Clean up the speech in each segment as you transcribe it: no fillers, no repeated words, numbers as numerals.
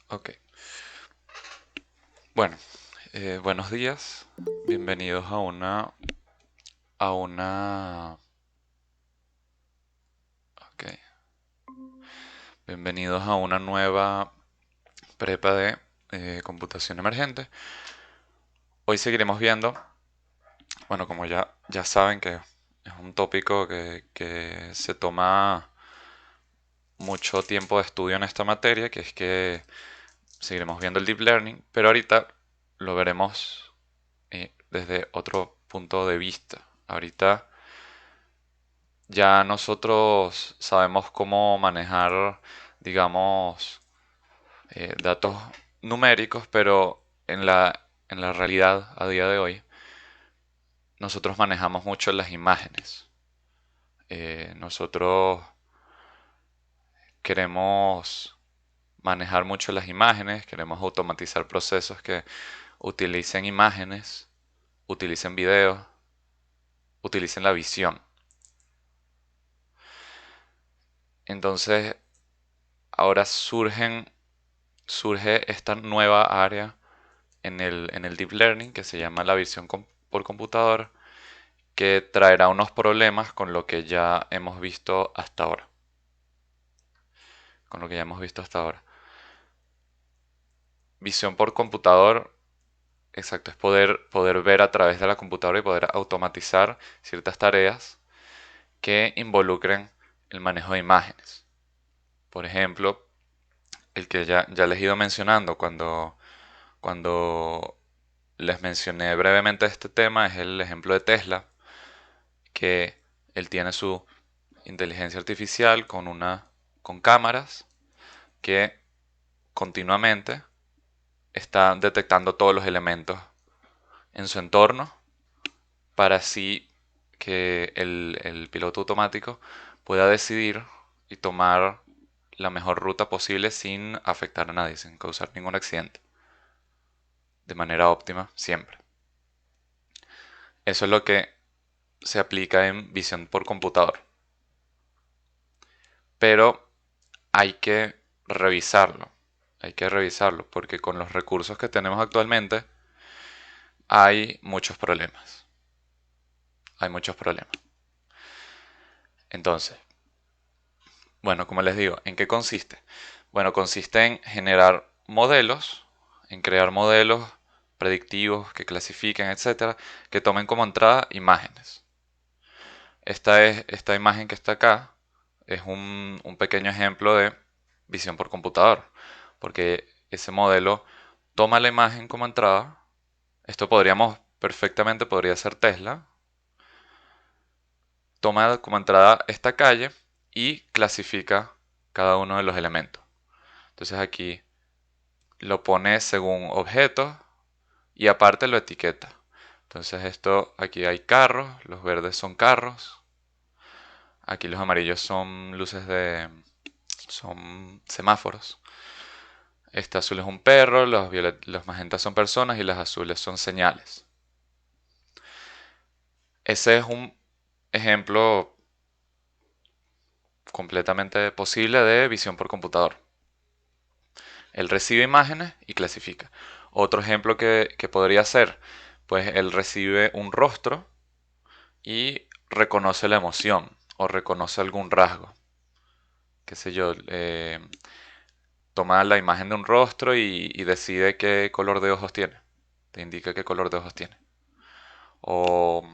Ok. Bueno, buenos días. Bienvenidos a una, ok. Bienvenidos a una nueva prepa de computación emergente. Hoy seguiremos viendo, bueno, como ya saben que es un tópico que se toma mucho tiempo de estudio en esta materia, que es que seguiremos viendo el deep learning, pero ahorita lo veremos desde otro punto de vista. Ahorita ya nosotros sabemos cómo manejar, digamos, datos numéricos, pero en la realidad, a día de hoy, nosotros manejamos mucho las imágenes. Nosotros queremos manejar mucho las imágenes, queremos automatizar procesos que utilicen imágenes, utilicen videos, utilicen la visión. Entonces, ahora surge esta nueva área en el deep learning que se llama la visión por computador, que traerá unos problemas con lo que ya hemos visto hasta ahora. Con lo que ya hemos visto hasta ahora. Visión por computador, exacto, es poder ver a través de la computadora y poder automatizar ciertas tareas que involucren el manejo de imágenes. Por ejemplo, el que ya les he ido mencionando cuando les mencioné brevemente este tema es el ejemplo de Tesla, que él tiene su inteligencia artificial con cámaras que continuamente están detectando todos los elementos en su entorno para así que el piloto automático pueda decidir y tomar la mejor ruta posible sin afectar a nadie, sin causar ningún accidente, de manera óptima siempre. Eso es lo que se aplica en visión por computador. Pero hay que revisarlo, hay que revisarlo, porque con los recursos que tenemos actualmente hay muchos problemas. Hay muchos problemas. Entonces, bueno, como les digo, ¿en qué consiste? Bueno, consiste en generar modelos, en crear modelos predictivos que clasifiquen, etcétera, que tomen como entrada imágenes. Esta imagen que está acá es un pequeño ejemplo de visión por computador, porque ese modelo toma la imagen como entrada. Esto perfectamente podría ser Tesla, toma como entrada esta calle y clasifica cada uno de los elementos. Entonces aquí lo pone según objetos y aparte lo etiqueta. Entonces aquí hay carros, los verdes son carros, aquí los amarillos son son semáforos. Este azul es un perro, los magentas son personas y las azules son señales. Ese es un ejemplo completamente posible de visión por computador. Él recibe imágenes y clasifica. Otro ejemplo que podría ser, pues él recibe un rostro y reconoce la emoción o reconoce algún rasgo. Qué sé yo, toma la imagen de un rostro y decide qué color de ojos tiene. Te indica qué color de ojos tiene. O,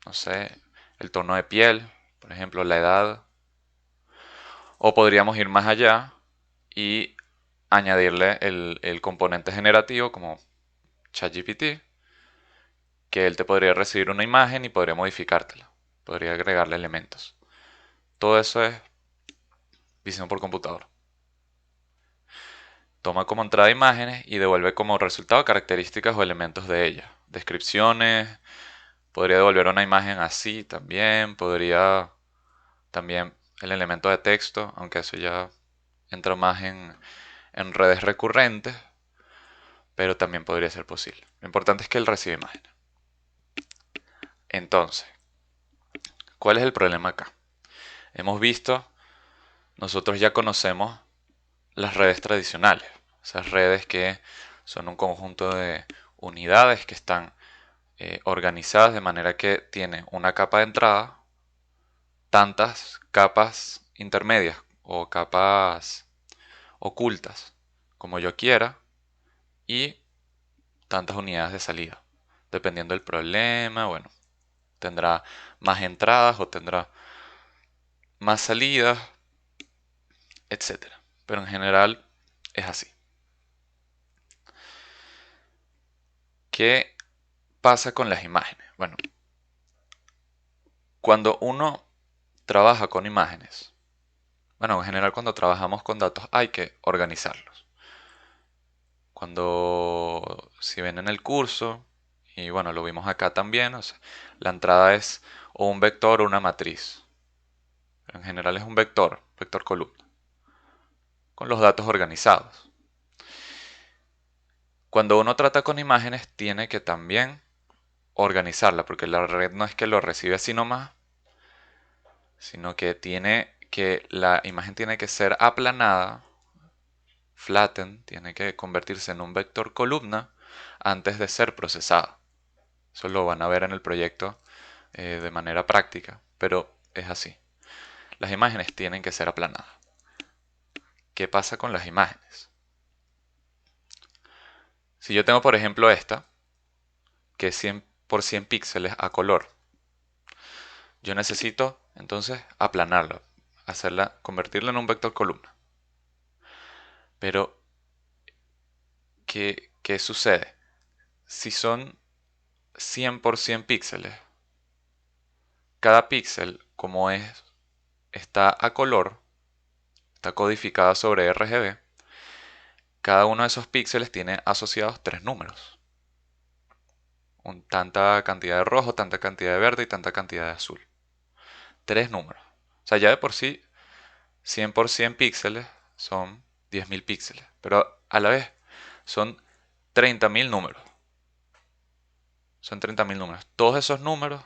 no sé, el tono de piel, por ejemplo, la edad. O podríamos ir más allá y añadirle el componente generativo como ChatGPT, que él te podría recibir una imagen y podría modificártela. Podría agregarle elementos. Todo eso es visión por computador. Toma como entrada imágenes y devuelve como resultado características o elementos de ellas. Descripciones, podría devolver una imagen así también, podría también el elemento de texto, aunque eso ya entra más en redes recurrentes, pero también podría ser posible. Lo importante es que él recibe imágenes. Entonces, ¿cuál es el problema acá? Hemos visto, nosotros ya conocemos las redes tradicionales. Esas redes que son un conjunto de unidades que están organizadas de manera que tiene una capa de entrada, tantas capas intermedias o capas ocultas como yo quiera y tantas unidades de salida. Dependiendo del problema, bueno, tendrá más entradas o tendrá más salidas, etcétera. Pero en general es así. ¿Qué pasa con las imágenes? Bueno, cuando uno trabaja con imágenes, bueno, en general cuando trabajamos con datos hay que organizarlos. Si ven en el curso, y bueno, lo vimos acá también, o sea, la entrada es o un vector o una matriz. En general es un vector, vector columna, con los datos organizados. Cuando uno trata con imágenes, tiene que también organizarla, porque la red no es que lo recibe así nomás, sino que la imagen tiene que ser aplanada, flatten, tiene que convertirse en un vector columna antes de ser procesada. Eso lo van a ver en el proyecto de manera práctica, pero es así. Las imágenes tienen que ser aplanadas. ¿Qué pasa con las imágenes? Si yo tengo, por ejemplo, esta, que es 100 por 100 píxeles a color, yo necesito entonces aplanarla, convertirla en un vector columna. Pero, ¿qué sucede? Si son 100 por 100 píxeles, cada píxel, como está a color, está codificada sobre RGB, cada uno de esos píxeles tiene asociados tres números. Tanta cantidad de rojo, tanta cantidad de verde y tanta cantidad de azul. Tres números. O sea, ya de por sí, 100 por 100 píxeles son 10.000 píxeles. Pero a la vez son 30.000 números. Son 30.000 números. Todos esos números,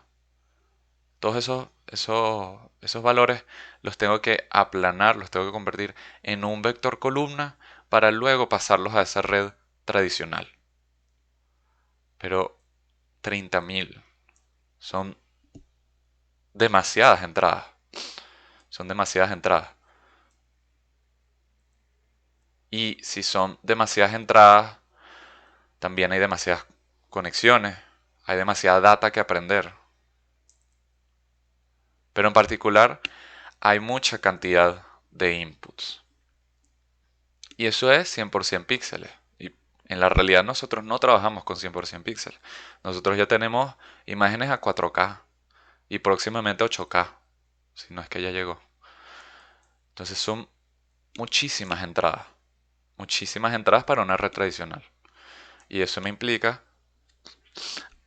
todos esos valores los tengo que aplanar, los tengo que convertir en un vector columna para luego pasarlos a esa red tradicional. Pero 30.000 son demasiadas entradas. Son demasiadas entradas. Y si son demasiadas entradas, también hay demasiadas conexiones, hay demasiada data que aprender. Pero en particular, hay mucha cantidad de inputs. Y eso es 100% píxeles. Y en la realidad nosotros no trabajamos con 100% píxeles. Nosotros ya tenemos imágenes a 4K y próximamente 8K, si no es que ya llegó. Entonces son muchísimas entradas. Muchísimas entradas para una red tradicional. Y eso me implica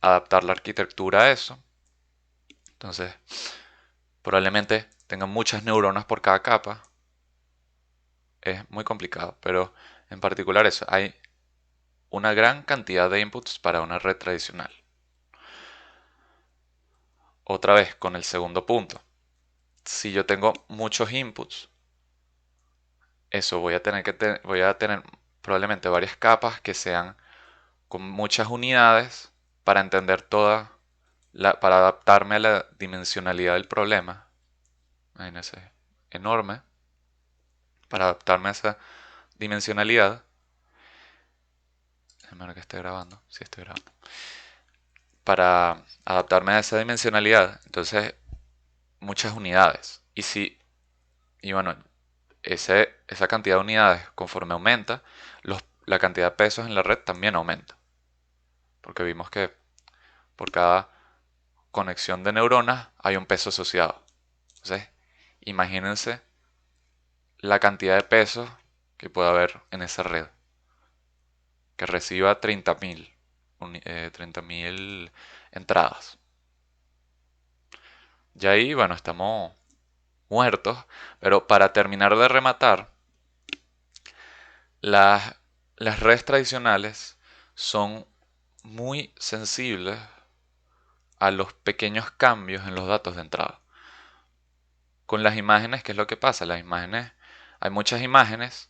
adaptar la arquitectura a eso. Entonces, probablemente tengan muchas neuronas por cada capa. Es muy complicado, pero en particular eso, hay una gran cantidad de inputs para una red tradicional. Otra vez, con el segundo punto. Si yo tengo muchos inputs, eso voy a tener probablemente varias capas que sean con muchas unidades para entender para adaptarme a la dimensionalidad del problema. Imagínense, enorme, para adaptarme a esa dimensionalidad. Déjame ver que esté grabando. Sí, estoy grabando. Para adaptarme a esa dimensionalidad, entonces, muchas unidades. Y bueno, esa cantidad de unidades, conforme aumenta, la cantidad de pesos en la red también aumenta. Porque vimos que por cada conexión de neuronas hay un peso asociado. Entonces, imagínense la cantidad de pesos que puede haber en esa red. Que reciba 30.000 entradas. Y ahí, bueno, estamos muertos. Pero para terminar de rematar, las, las redes tradicionales son muy sensibles a los pequeños cambios en los datos de entrada. Con las imágenes, ¿qué es lo que pasa? Hay muchas imágenes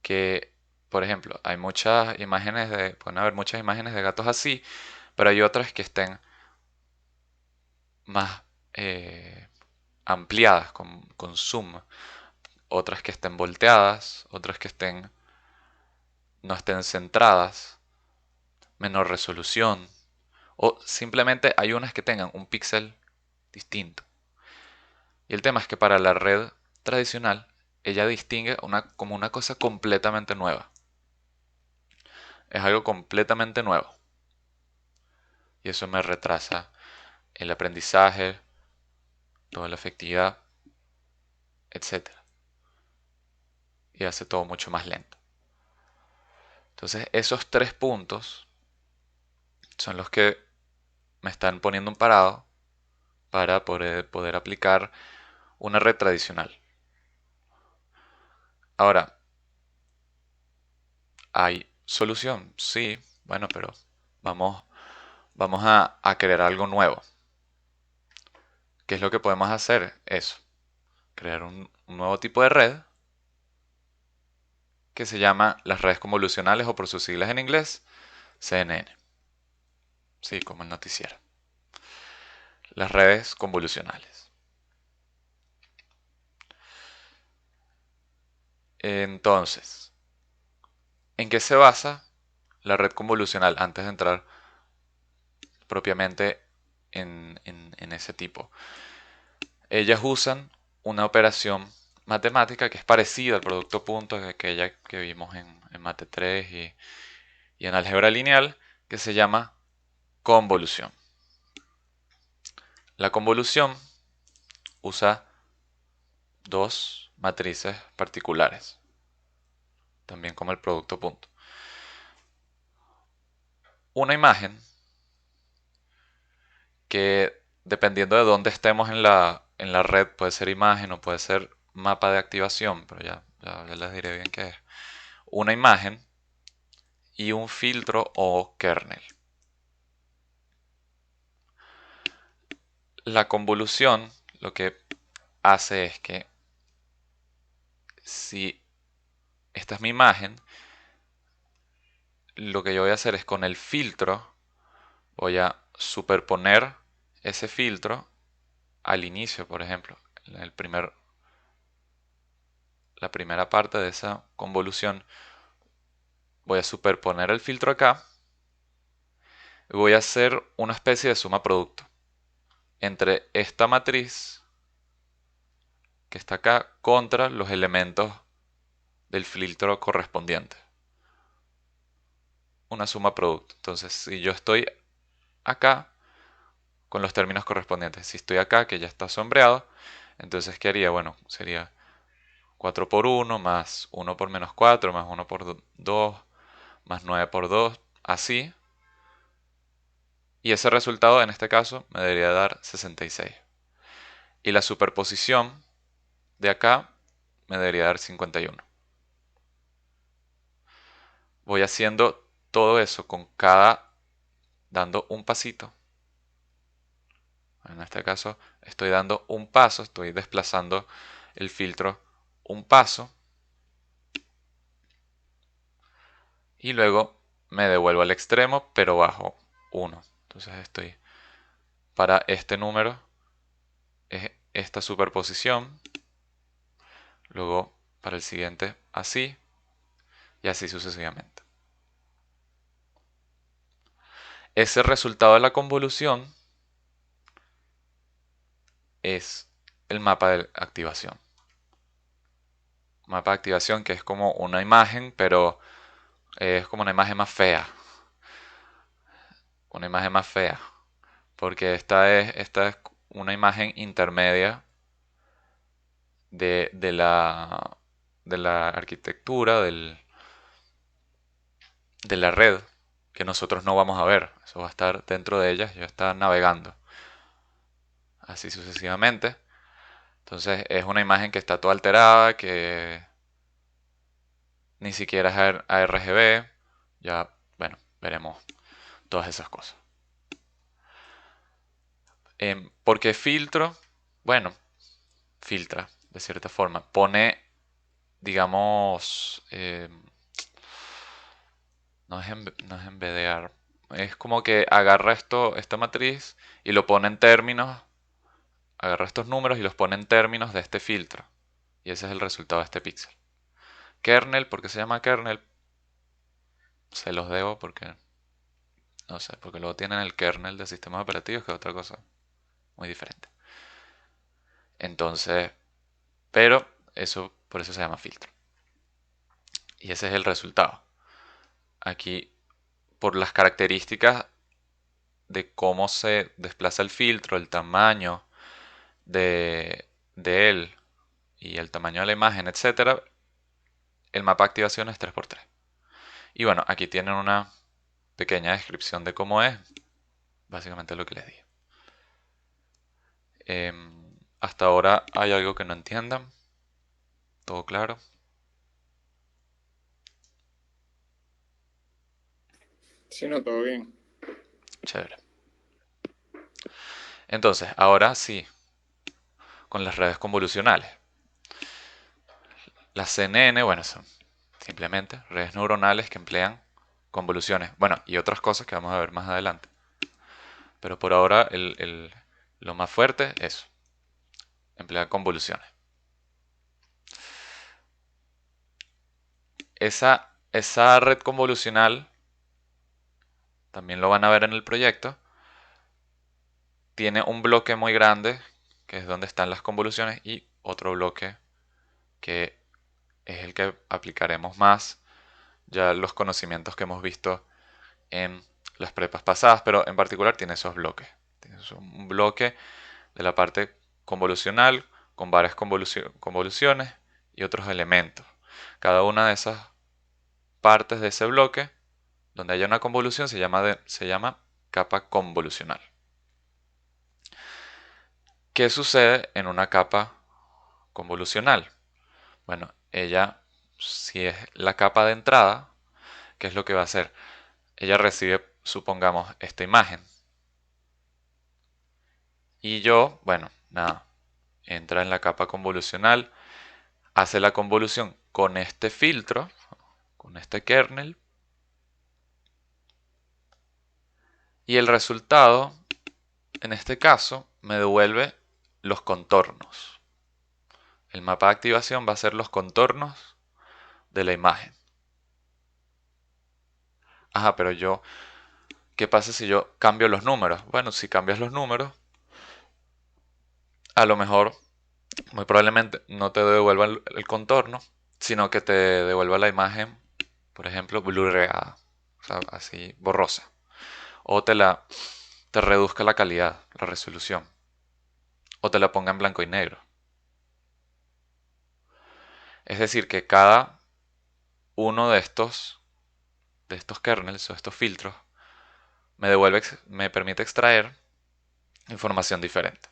que, por ejemplo, hay muchas imágenes pueden haber muchas imágenes de gatos así, pero hay otras que estén más ampliadas con zoom, otras que estén volteadas, otras que no estén centradas, menor resolución, o simplemente hay unas que tengan un píxel distinto. Y el tema es que para la red tradicional, ella distingue como una cosa completamente nueva. Es algo completamente nuevo. Y eso me retrasa el aprendizaje, toda la efectividad, etcétera. Y hace todo mucho más lento. Entonces, esos 3 puntos son los que me están poniendo un parado para poder aplicar una red tradicional. Ahora, ¿hay solución? Sí, bueno, pero vamos, vamos a crear algo nuevo. ¿Qué es lo que podemos hacer? Eso, crear un nuevo tipo de red que se llama las redes convolucionales o por sus siglas en inglés, CNN. Sí, como el noticiero. Las redes convolucionales. Entonces, ¿en qué se basa la red convolucional antes de entrar propiamente en ese tipo? Ellas usan una operación matemática que es parecida al producto punto, que aquella que vimos en Mate 3 y en álgebra lineal, que se llama convolución. La convolución usa dos matrices particulares, también como el producto punto. Una imagen que, dependiendo de dónde estemos en la red, puede ser imagen o puede ser mapa de activación, pero ya les diré bien qué es. Una imagen y un filtro o kernel. La convolución lo que hace es que si esta es mi imagen, lo que yo voy a hacer es con el filtro, voy a superponer ese filtro al inicio, por ejemplo, la primera parte de esa convolución, voy a superponer el filtro acá y voy a hacer una especie de suma producto entre esta matriz que está acá contra los elementos del filtro correspondiente. Una suma producto. Entonces, si yo estoy acá con los términos correspondientes, si estoy acá que ya está sombreado, entonces ¿qué haría? Bueno, sería 4 por 1 más 1 por menos 4 más 1 por 2 más 9 por 2, así. Y ese resultado en este caso me debería dar 66. Y la superposición de acá me debería dar 51. Voy haciendo todo eso dando un pasito. En este caso estoy dando un paso, estoy desplazando el filtro un paso. Y luego me devuelvo al extremo, pero bajo 1. Entonces para este número, es esta superposición. Luego para el siguiente así. Y así sucesivamente. Ese resultado de la convolución es el mapa de activación. Mapa de activación que es como una imagen, pero es como una imagen más fea. Una imagen más fea. Porque esta es una imagen intermedia de la arquitectura de la red que nosotros no vamos a ver. Eso va a estar dentro de ella, ya está navegando. Así sucesivamente. Entonces es una imagen que está toda alterada, que ni siquiera es ARGB. Ya, bueno, veremos todas esas cosas. ¿Por qué filtro? Bueno, filtra, de cierta forma. Pone digamos, no es embedear, es como que agarra esta matriz y lo pone en términos, agarra estos números y los pone en términos de este filtro. Y ese es el resultado de este píxel. Kernel, ¿por qué se llama kernel? Se los debo porque, no sé, porque luego tienen el kernel de sistemas operativos, que es otra cosa muy diferente. Entonces, pero eso, por eso se llama filtro. Y ese es el resultado. Aquí, por las características de cómo se desplaza el filtro, el tamaño de él y el tamaño de la imagen, etcétera, el mapa de activación es 3x3. Y bueno, aquí tienen una pequeña descripción de cómo es, básicamente lo que les dije. Hasta ahora hay algo que no entiendan. ¿Todo claro? Sí, no, todo bien. Chévere. Entonces, ahora sí, con las redes convolucionales. Las CNN, bueno, son simplemente redes neuronales que emplean convoluciones. Bueno, y otras cosas que vamos a ver más adelante. Pero por ahora lo más fuerte es emplear convoluciones. Esa red convolucional, también lo van a ver en el proyecto, tiene un bloque muy grande, que es donde están las convoluciones, y otro bloque que es el que aplicaremos más ya los conocimientos que hemos visto en las prepas pasadas, pero en particular tiene esos bloques. Tiene un bloque de la parte convolucional con varias convoluciones y otros elementos. Cada una de esas partes de ese bloque, donde haya una convolución, se llama capa convolucional. ¿Qué sucede en una capa convolucional? Bueno, ella, si es la capa de entrada, ¿qué es lo que va a hacer? Ella recibe, supongamos, esta imagen. Y yo, bueno, nada, entra en la capa convolucional, hace la convolución con este filtro, con este kernel, y el resultado, en este caso, me devuelve los contornos. El mapa de activación va a ser los contornos de la imagen. Ajá, pero ¿qué pasa si yo cambio los números? Bueno, si cambias los números, a lo mejor, muy probablemente, no te devuelva el contorno, sino que te devuelva la imagen, por ejemplo, blurreada, o sea, así, borrosa. O te reduzca la calidad, la resolución. O te la ponga en blanco y negro. Es decir, que cada uno de estos kernels o estos filtros me permite extraer información diferente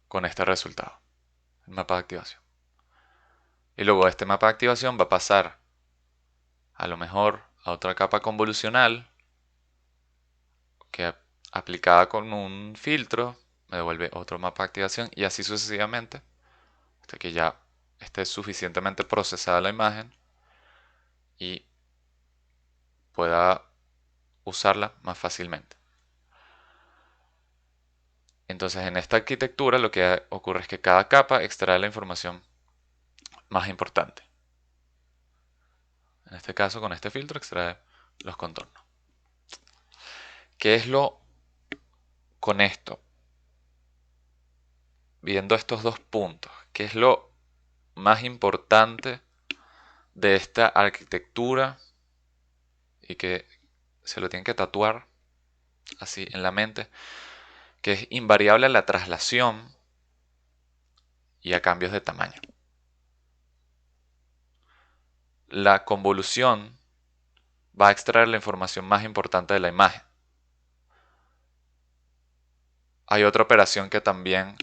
con este resultado, el mapa de activación. Y luego este mapa de activación va a pasar a lo mejor a otra capa convolucional que aplicada con un filtro me devuelve otro mapa de activación y así sucesivamente hasta que ya esté suficientemente procesada la imagen y pueda usarla más fácilmente. Entonces en esta arquitectura lo que ocurre es que cada capa extrae la información más importante. En este caso con este filtro extrae los contornos. ¿Qué es lo con esto? Viendo estos dos puntos, ¿qué es lo más importante de esta arquitectura y que se lo tienen que tatuar así en la mente? Que es invariable a la traslación y a cambios de tamaño. La convolución va a extraer la información más importante de la imagen. Hay otra operación que también,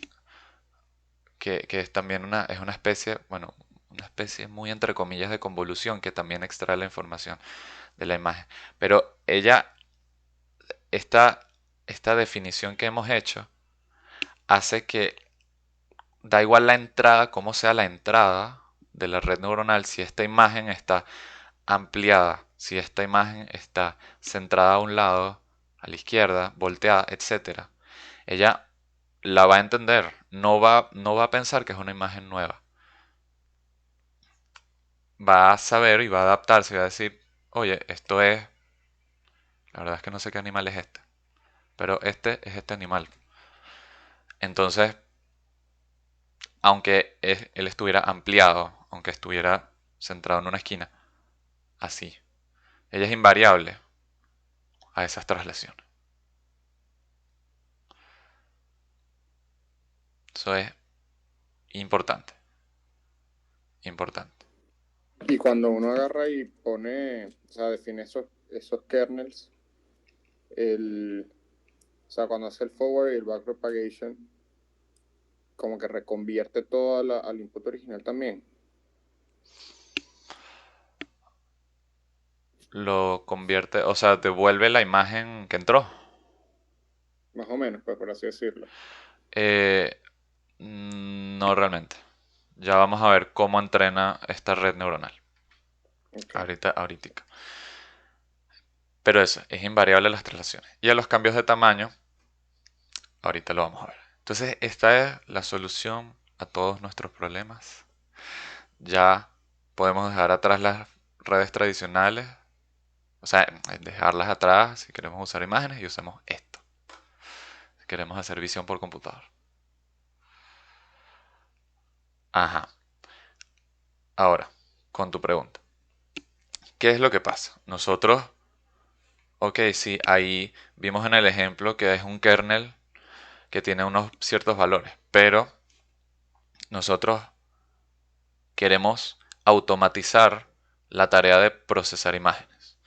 que es también es una especie, bueno, una especie muy entre comillas de convolución que también extrae la información de la imagen. Pero esta, esta definición que hemos hecho hace que da igual la entrada, como sea la entrada, de la red neuronal si esta imagen está ampliada, si esta imagen está centrada a un lado, a la izquierda, volteada, etcétera. Ella la va a entender, no va a pensar que es una imagen nueva. Va a saber y va a adaptarse y va a decir, oye, esto es, la verdad es que no sé qué animal es este, pero este es este animal. Entonces, aunque él estuviera ampliado, aunque estuviera centrado en una esquina, así. Ella es invariable a esas traslaciones. Eso es importante, importante. Y cuando uno agarra y pone, o sea, define esos kernels, o sea, cuando hace el forward y el back propagation, como que reconvierte todo al input original también, Lo convierte, o sea, devuelve la imagen que entró. más o menos, pues por así decirlo. Eh, no realmente. Ya vamos a ver cómo entrena esta red neuronal. Ok. Ahorita. Pero eso, es invariable a las traslaciones. Y a los cambios de tamaño, ahorita lo vamos a ver. Entonces, esta es la solución a todos nuestros problemas. Ya podemos dejar atrás las redes tradicionales, o sea, dejarlas atrás si queremos usar imágenes y usamos esto. Si queremos hacer visión por computador. Ajá. Ahora, con tu pregunta. ¿Qué es lo que pasa? Nosotros, ok, sí, ahí vimos en el ejemplo que es un kernel que tiene unos ciertos valores, pero nosotros queremos automatizar la tarea de procesar imágenes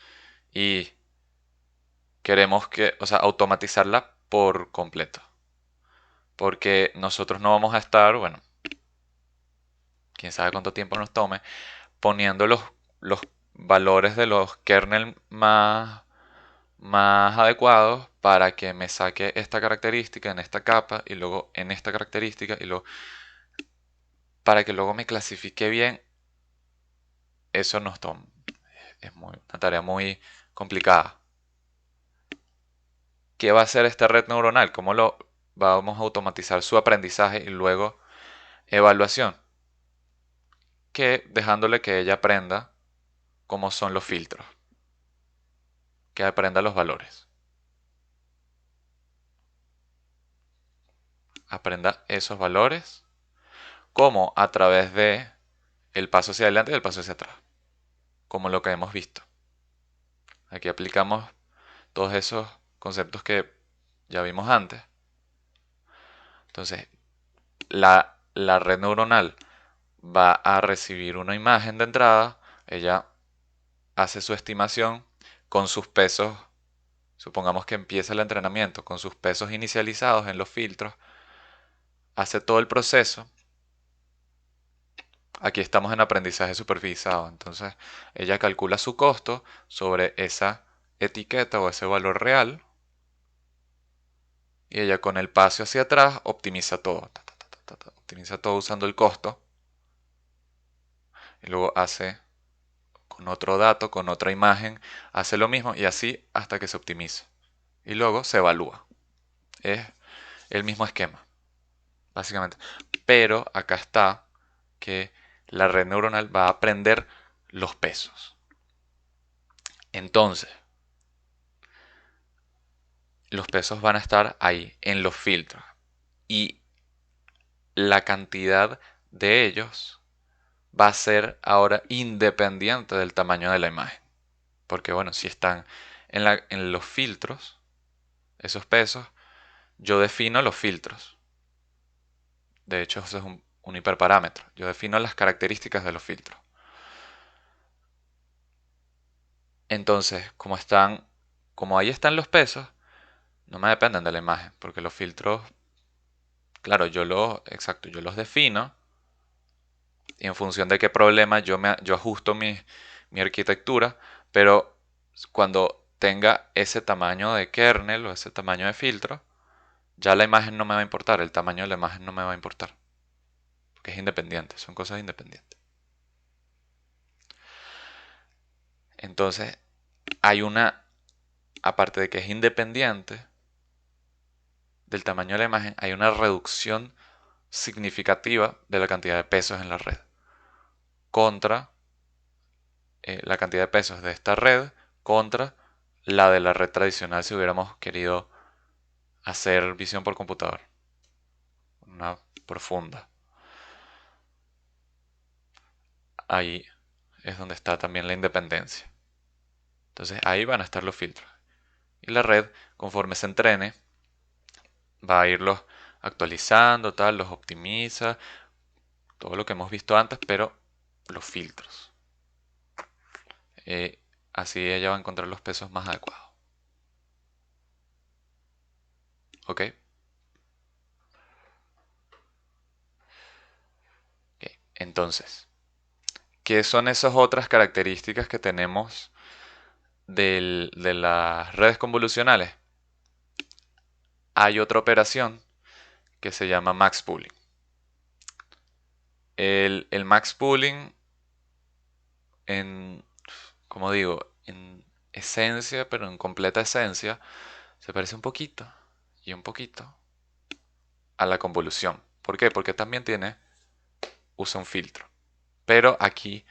y queremos que, o sea, automatizarla por completo, porque nosotros no vamos a estar, bueno, quién sabe cuánto tiempo nos tome, poniendo los valores de los kernel más adecuados para que me saque esta característica en esta capa y luego en esta característica y luego para que luego me clasifique bien. Eso no es una tarea muy complicada. ¿Qué va a hacer esta red neuronal? ¿Cómo lo vamos a automatizar su aprendizaje y luego evaluación? Que dejándole que ella aprenda cómo son los filtros, que aprenda los valores, aprenda esos valores, como a través de el paso hacia adelante y el paso hacia atrás, como lo que hemos visto. Aquí aplicamos todos esos conceptos que ya vimos antes. Entonces, la red neuronal va a recibir una imagen de entrada, ella hace su estimación con sus pesos, supongamos que empieza el entrenamiento con sus pesos inicializados en los filtros, hace todo el proceso. Aquí estamos en aprendizaje supervisado, entonces ella calcula su costo sobre esa etiqueta o ese valor real y ella con el paso hacia atrás optimiza todo, optimiza todo usando el costo y luego hace con otro dato, con otra imagen, hace lo mismo y así hasta que se optimiza. Y luego se evalúa. Es el mismo esquema, básicamente. Pero acá está que la red neuronal va a aprender los pesos. Entonces, los pesos van a estar ahí, en los filtros. Y la cantidad de ellos va a ser ahora independiente del tamaño de la imagen. Porque bueno, si están en los filtros, esos pesos, yo defino los filtros. De hecho, eso es un hiperparámetro. Yo defino las características de los filtros. Entonces, como ahí están los pesos, no me dependen de la imagen, porque los filtros, claro, exacto, yo los defino y en función de qué problema yo ajusto mi arquitectura, pero cuando tenga ese tamaño de kernel o ese tamaño de filtro, ya la imagen no me va a importar, el tamaño de la imagen no me va a importar, porque es independiente, son cosas independientes. Entonces hay una, aparte de que es independiente del tamaño de la imagen, hay una reducción significativa de la cantidad de pesos en la red contra la cantidad de pesos de esta red contra la de la red tradicional si hubiéramos querido hacer visión por computador. Una profunda. Ahí es donde está también la independencia. Entonces ahí van a estar los filtros. Y la red, conforme se entrene, va a irlos actualizando, tal, los optimiza, todo lo que hemos visto antes, pero los filtros. Así ella va a encontrar los pesos más adecuados. ¿Ok? Ok. Entonces, ¿qué son esas otras características que tenemos de las redes convolucionales? Hay otra operación que se llama max pooling. El max pooling, en, como digo, en esencia, pero en completa esencia, se parece un poquito y un poquito a la convolución. ¿Por qué? Porque también usa un filtro. Pero aquí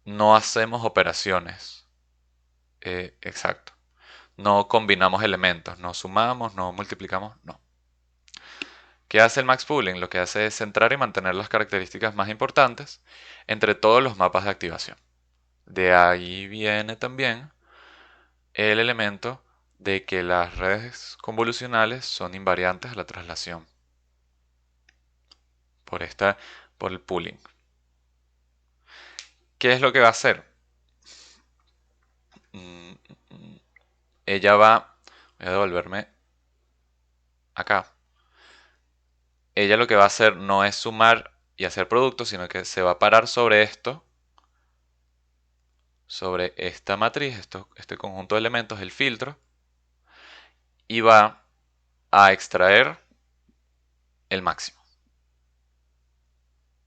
no hacemos operaciones. Exacto. No combinamos elementos, no sumamos, no multiplicamos, no. ¿Qué hace el max pooling? Lo que hace es centrar y mantener las características más importantes entre todos los mapas de activación. De ahí viene también el elemento de que las redes convolucionales son invariantes a la traslación por por el pooling. ¿Qué es lo que va a hacer? Mm, Ella voy a devolverme acá. Ella lo que va a hacer no es sumar y hacer productos, sino que se va a parar sobre esto, sobre esta matriz, este conjunto de elementos, el filtro, y va a extraer el máximo.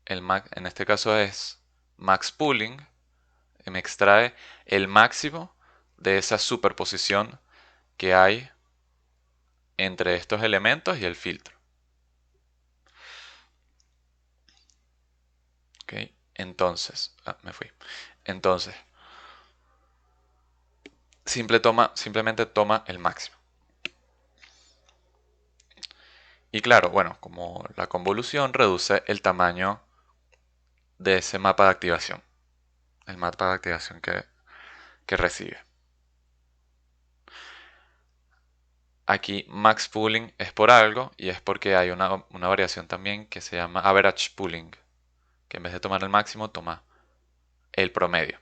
En este caso es max pooling, me extrae el máximo de esa superposición que hay entre estos elementos y el filtro. ¿Ok? Entonces, me fui. Entonces, simplemente toma el máximo. Y claro, bueno, como la convolución reduce el tamaño de ese mapa de activación, el mapa de activación que recibe. Aquí max pooling es por algo y es porque hay una variación también que se llama average pooling, que en vez de tomar el máximo toma el promedio.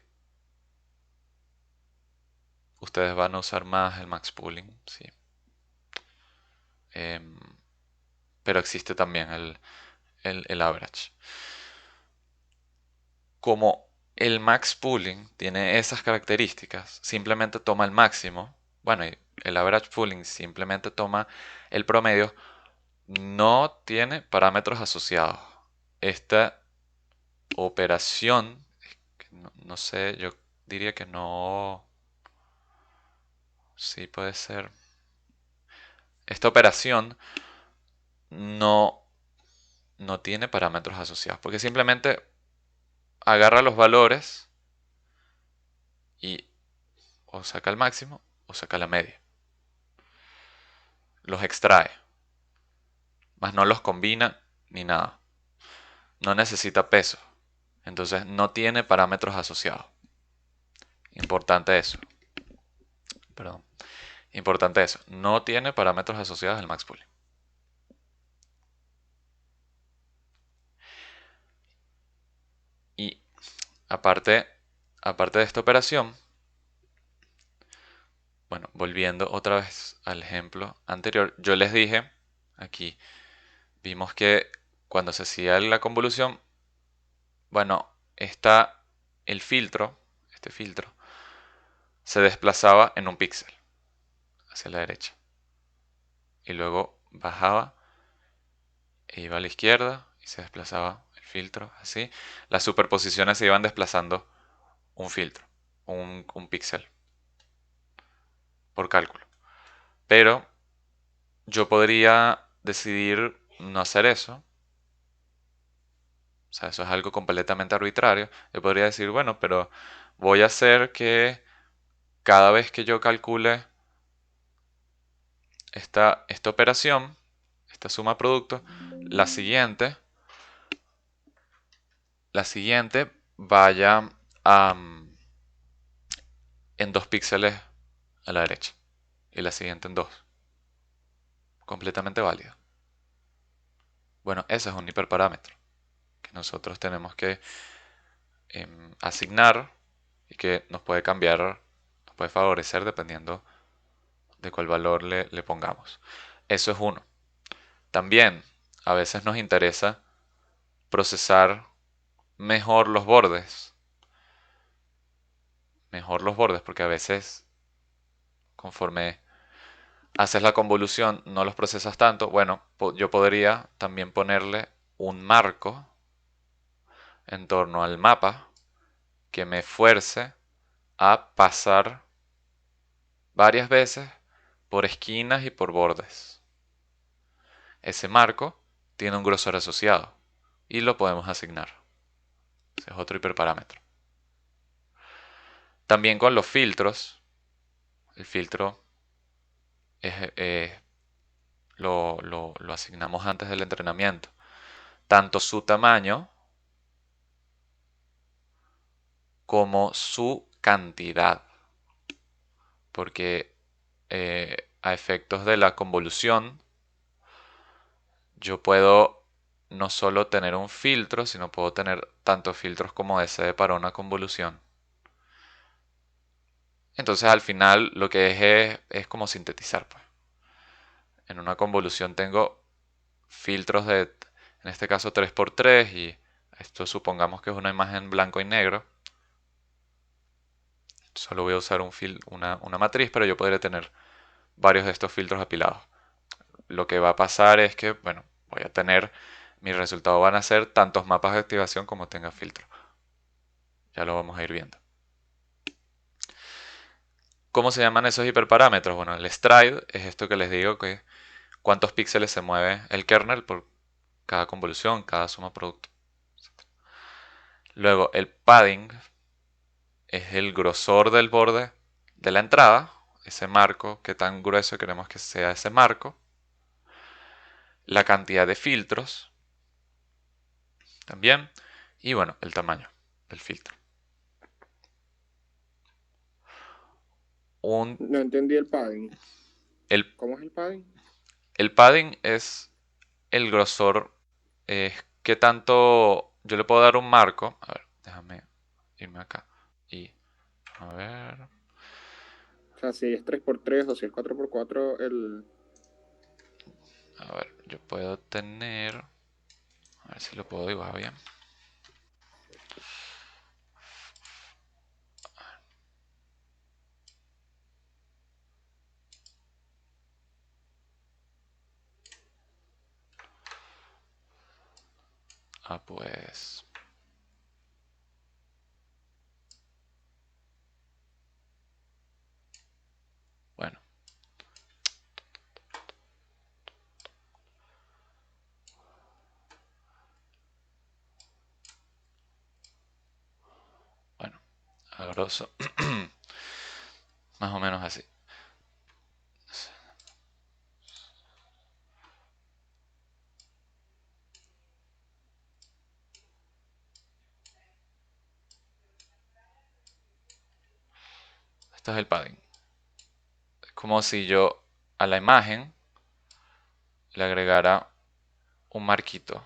Ustedes van a usar más el max pooling, sí. Em, pero existe también el average. Como el max pooling tiene esas características, simplemente toma el máximo. Bueno, y el average pooling simplemente toma el promedio, no tiene parámetros asociados. Esta operación, no sé, yo diría que no. Sí, puede ser. Esta operación no, no tiene parámetros asociados, porque simplemente agarra los valores y o saca el máximo o saca la media. Los extrae, más no los combina ni nada. No necesita peso, entonces no tiene parámetros asociados. Importante eso. Perdón. Importante eso. No tiene parámetros asociados al max pooling. Y aparte, aparte de esta operación, bueno, volviendo otra vez al ejemplo anterior, yo les dije, aquí vimos que cuando se hacía la convolución, bueno, está este filtro, se desplazaba en un píxel hacia la derecha. Y luego bajaba e iba a la izquierda y se desplazaba el filtro, así. Las superposiciones se iban desplazando un filtro. un píxel por cálculo. Pero yo podría decidir no hacer eso. O sea, eso es algo completamente arbitrario. Yo podría decir, bueno, pero voy a hacer que cada vez que yo calcule esta operación, esta suma producto, la siguiente, la siguiente vaya a, en 2 píxeles a la derecha y la siguiente en 2. Completamente válido. Bueno, ese es un hiperparámetro que nosotros tenemos que asignar y que nos puede cambiar, nos puede favorecer dependiendo de cuál valor le pongamos. Eso es uno. También a veces nos interesa procesar mejor los bordes. Mejor los bordes porque a veces conforme haces la convolución no los procesas tanto. Bueno, yo podría también ponerle un marco en torno al mapa que me fuerce a pasar varias veces por esquinas y por bordes. Ese marco tiene un grosor asociado y lo podemos asignar. Ese es otro hiperparámetro. También con los filtros, el filtro lo asignamos antes del entrenamiento. Tanto su tamaño como su cantidad. Porque a efectos de la convolución, yo puedo no solo tener un filtro, sino puedo tener tantos filtros como desee para una convolución. Entonces al final lo que es como sintetizar, pues. En una convolución tengo filtros de, en este caso 3x3, y esto supongamos que es una imagen blanco y negro. Solo voy a usar una matriz, pero yo podría tener varios de estos filtros apilados. Lo que va a pasar es que, bueno, voy a tener, mis resultados van a ser tantos mapas de activación como tenga filtro. Ya lo vamos a ir viendo. ¿Cómo se llaman esos hiperparámetros? Bueno, el stride es esto que les digo, que cuántos píxeles se mueve el kernel por cada convolución, cada suma producto. Luego, el padding es el grosor del borde de la entrada, ese marco, qué tan grueso queremos que sea ese marco. La cantidad de filtros también. Y bueno, el tamaño del filtro. Un, No entendí el padding. el, ¿Cómo es el padding? el padding es el grosor. ¿Qué tanto yo le puedo dar un marco? A ver, déjame irme acá. Y a ver. O sea, si es 3x3 o si es 4x4, A ver, yo puedo tener. A ver si lo puedo dibujar bien. Ah, pues. Bueno, bueno. A grosso. Más o menos así. Esto es el padding. Es como si yo a la imagen le agregara un marquito.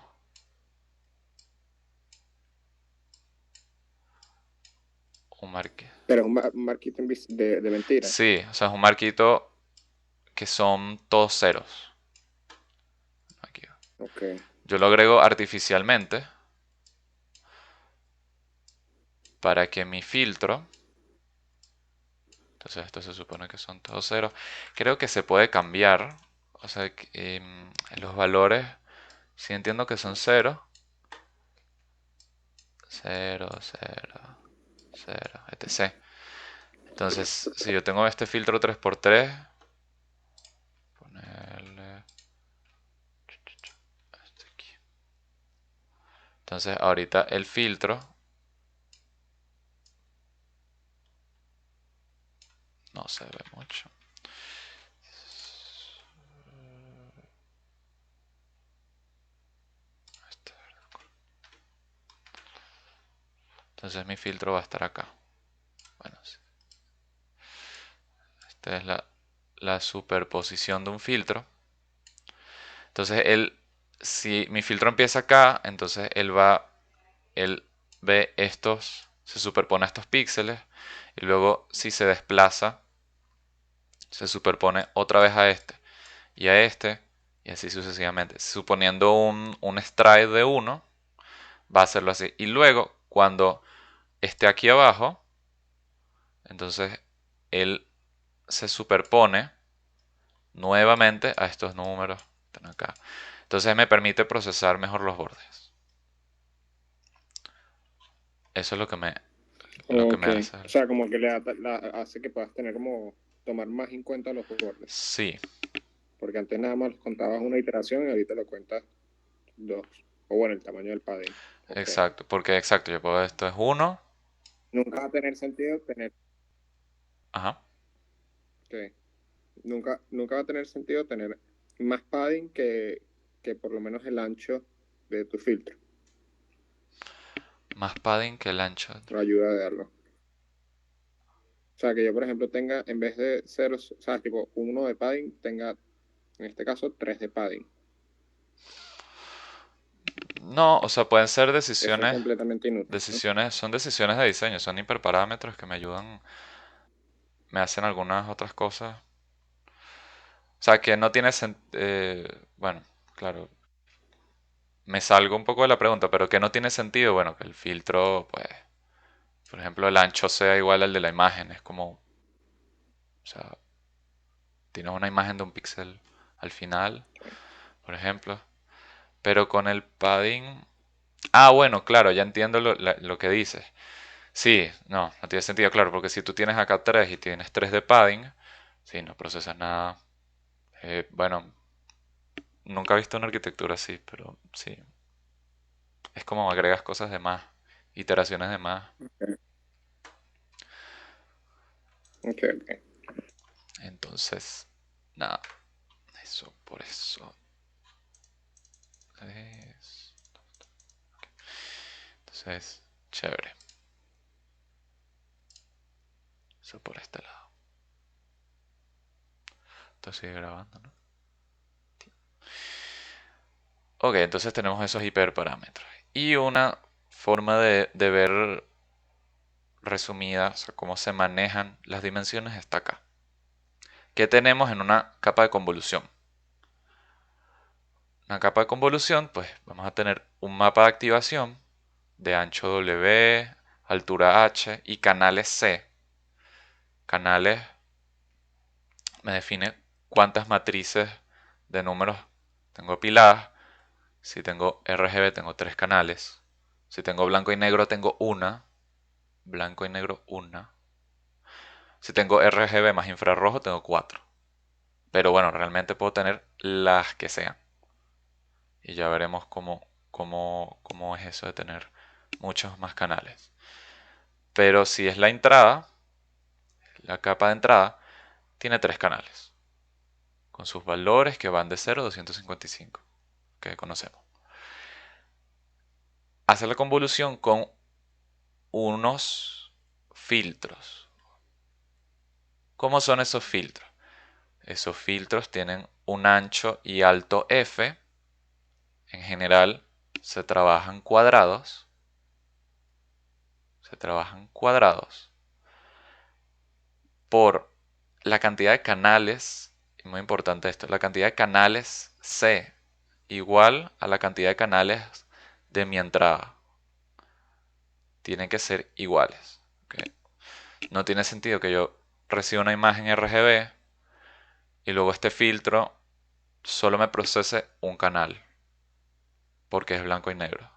Un marque. pero es un marquito de mentira. Sí, o sea, es un marquito que son todos ceros. Aquí. Ok. Yo lo agrego artificialmente para que mi filtro, entonces esto se supone que son todos ceros, creo que se puede cambiar, o sea, los valores, si entiendo que son 0, 0, 0, 0, etc. Entonces, si yo tengo este filtro 3x3, ponerle este aquí. Entonces, ahorita el filtro no se ve mucho. Entonces mi filtro va a estar acá. Bueno, sí. Esta es la superposición de un filtro. Entonces si mi filtro empieza acá, entonces él ve estos, se superpone a estos píxeles y luego si se desplaza, se superpone otra vez a este y a este y así sucesivamente. Suponiendo un stride de 1, va a hacerlo así. Y luego, cuando esté aquí abajo, entonces él se superpone nuevamente a estos números que están acá. Entonces me permite procesar mejor los bordes. Eso es lo que Ok, me hace. o sea, como que hace que puedas tener como tomar más en cuenta los bordes, Sí, porque antes nada más los contabas una iteración y ahorita lo cuentas dos, o bueno, el tamaño del padding. Ok. exacto. Porque exacto, yo puedo, esto es uno. Nunca va a tener sentido tener, Ajá. ok, nunca va a tener sentido tener más padding que por lo menos el ancho de tu filtro, Más padding que el ancho. o ayuda de algo. O sea, que yo, por ejemplo, tenga, en vez de cero, o sea, tipo uno de padding, tenga, en este caso, tres de padding. No, o sea, pueden ser Eso es decisiones, completamente inútil, ¿no? son decisiones de diseño, son hiperparámetros que me ayudan, me hacen algunas otras cosas. O sea, que no tiene sentido, bueno, claro, me salgo un poco de la pregunta, pero que no tiene sentido, bueno, que el filtro, pues, por ejemplo, el ancho sea igual al de la imagen, es como, o sea, tienes una imagen de un píxel al final, por ejemplo, pero con el padding, ah, bueno, claro, ya entiendo lo que dices. Sí, no tiene sentido, claro, porque si tú tienes acá 3 y tienes 3 de padding, sí, no procesas nada. Bueno, nunca he visto una arquitectura así, pero sí, es como agregas cosas de más, iteraciones de más. Ok, ok. Entonces, nada, eso, por eso. Es- Entonces, chévere. Eso por este lado. Esto sigue grabando, ¿no? Ok, entonces tenemos esos hiperparámetros. Y una forma de ver resumida, o sea, cómo se manejan las dimensiones está acá. ¿Qué tenemos en una capa de convolución? Una capa de convolución, pues vamos a tener un mapa de activación de ancho W, altura H y canales C. Canales me define cuántas matrices de números tengo apiladas. Si tengo RGB tengo 3 canales. Si tengo blanco y negro tengo una. Blanco y negro una. Si tengo RGB más infrarrojo tengo 4. Pero bueno, realmente puedo tener las que sean. Y ya veremos cómo es eso de tener muchos más canales. Pero si es la entrada, la capa de entrada, tiene 3 canales. Con sus valores que van de 0 a 255, que conocemos. Hace la convolución con unos filtros. ¿Cómo son esos filtros? Esos filtros tienen un ancho y alto F. En general se trabajan cuadrados. Se trabajan cuadrados por la cantidad de canales. Y muy importante esto, la cantidad de canales C igual a la cantidad de canales de mi entrada. Tienen que ser iguales. ¿Ok? No tiene sentido que yo reciba una imagen RGB y luego este filtro solo me procese un canal porque es blanco y negro.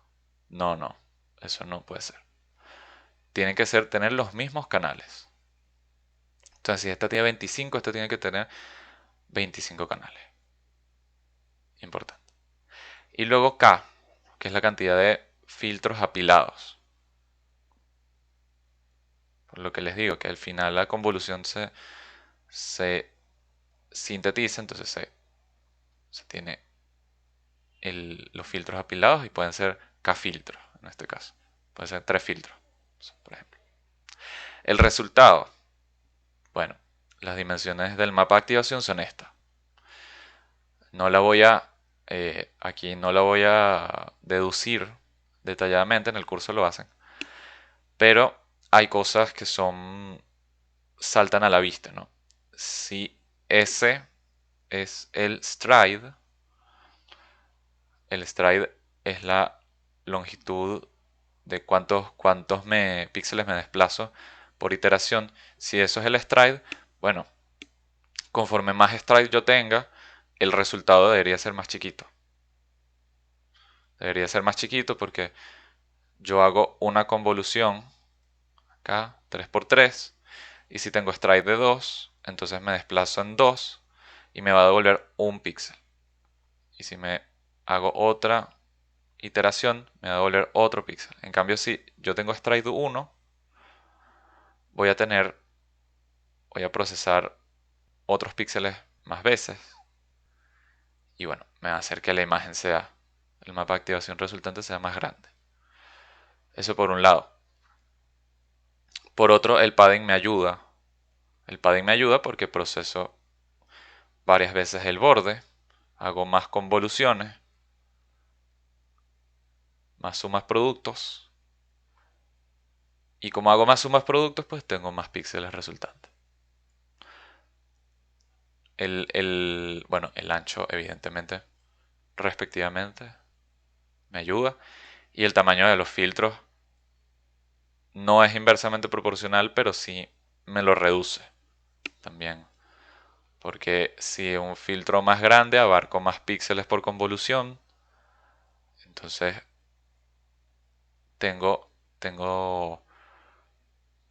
Eso no puede ser. Tienen que tener los mismos canales. Entonces, si esta tiene 25, esta tiene que tener 25 canales. Importante. Y luego K, que es la cantidad de filtros apilados. Por lo que les digo, que al final la convolución se sintetiza, entonces se tiene los filtros apilados y pueden ser K filtros, en este caso. Pueden ser 3 filtros, por ejemplo. El resultado. Bueno, las dimensiones del mapa de activación son estas. No la voy a, aquí no la voy a deducir detalladamente, en el curso lo hacen. Pero hay cosas que saltan a la vista, ¿no? Si S es el stride es la longitud de cuántos píxeles me desplazo por iteración. Si eso es el stride, bueno, conforme más stride yo tenga, el resultado debería ser más chiquito. Debería ser más chiquito porque yo hago una convolución, acá, 3×3, y si tengo stride de 2, entonces me desplazo en 2 y me va a devolver un píxel. Y si me hago otra iteración, me va a devolver otro píxel. En cambio, si yo tengo stride 1, voy a procesar otros píxeles más veces. Y bueno, me va a hacer que la imagen el mapa de activación resultante sea más grande. Eso por un lado. Por otro, el padding me ayuda. El padding me ayuda porque proceso varias veces el borde, hago más convoluciones, más sumas productos. Y como hago más sumas productos, pues tengo más píxeles resultantes. Bueno, el ancho, evidentemente, respectivamente, me ayuda. Y el tamaño de los filtros no es inversamente proporcional, pero sí me lo reduce también. Porque si un filtro más grande abarco más píxeles por convolución, entonces tengo,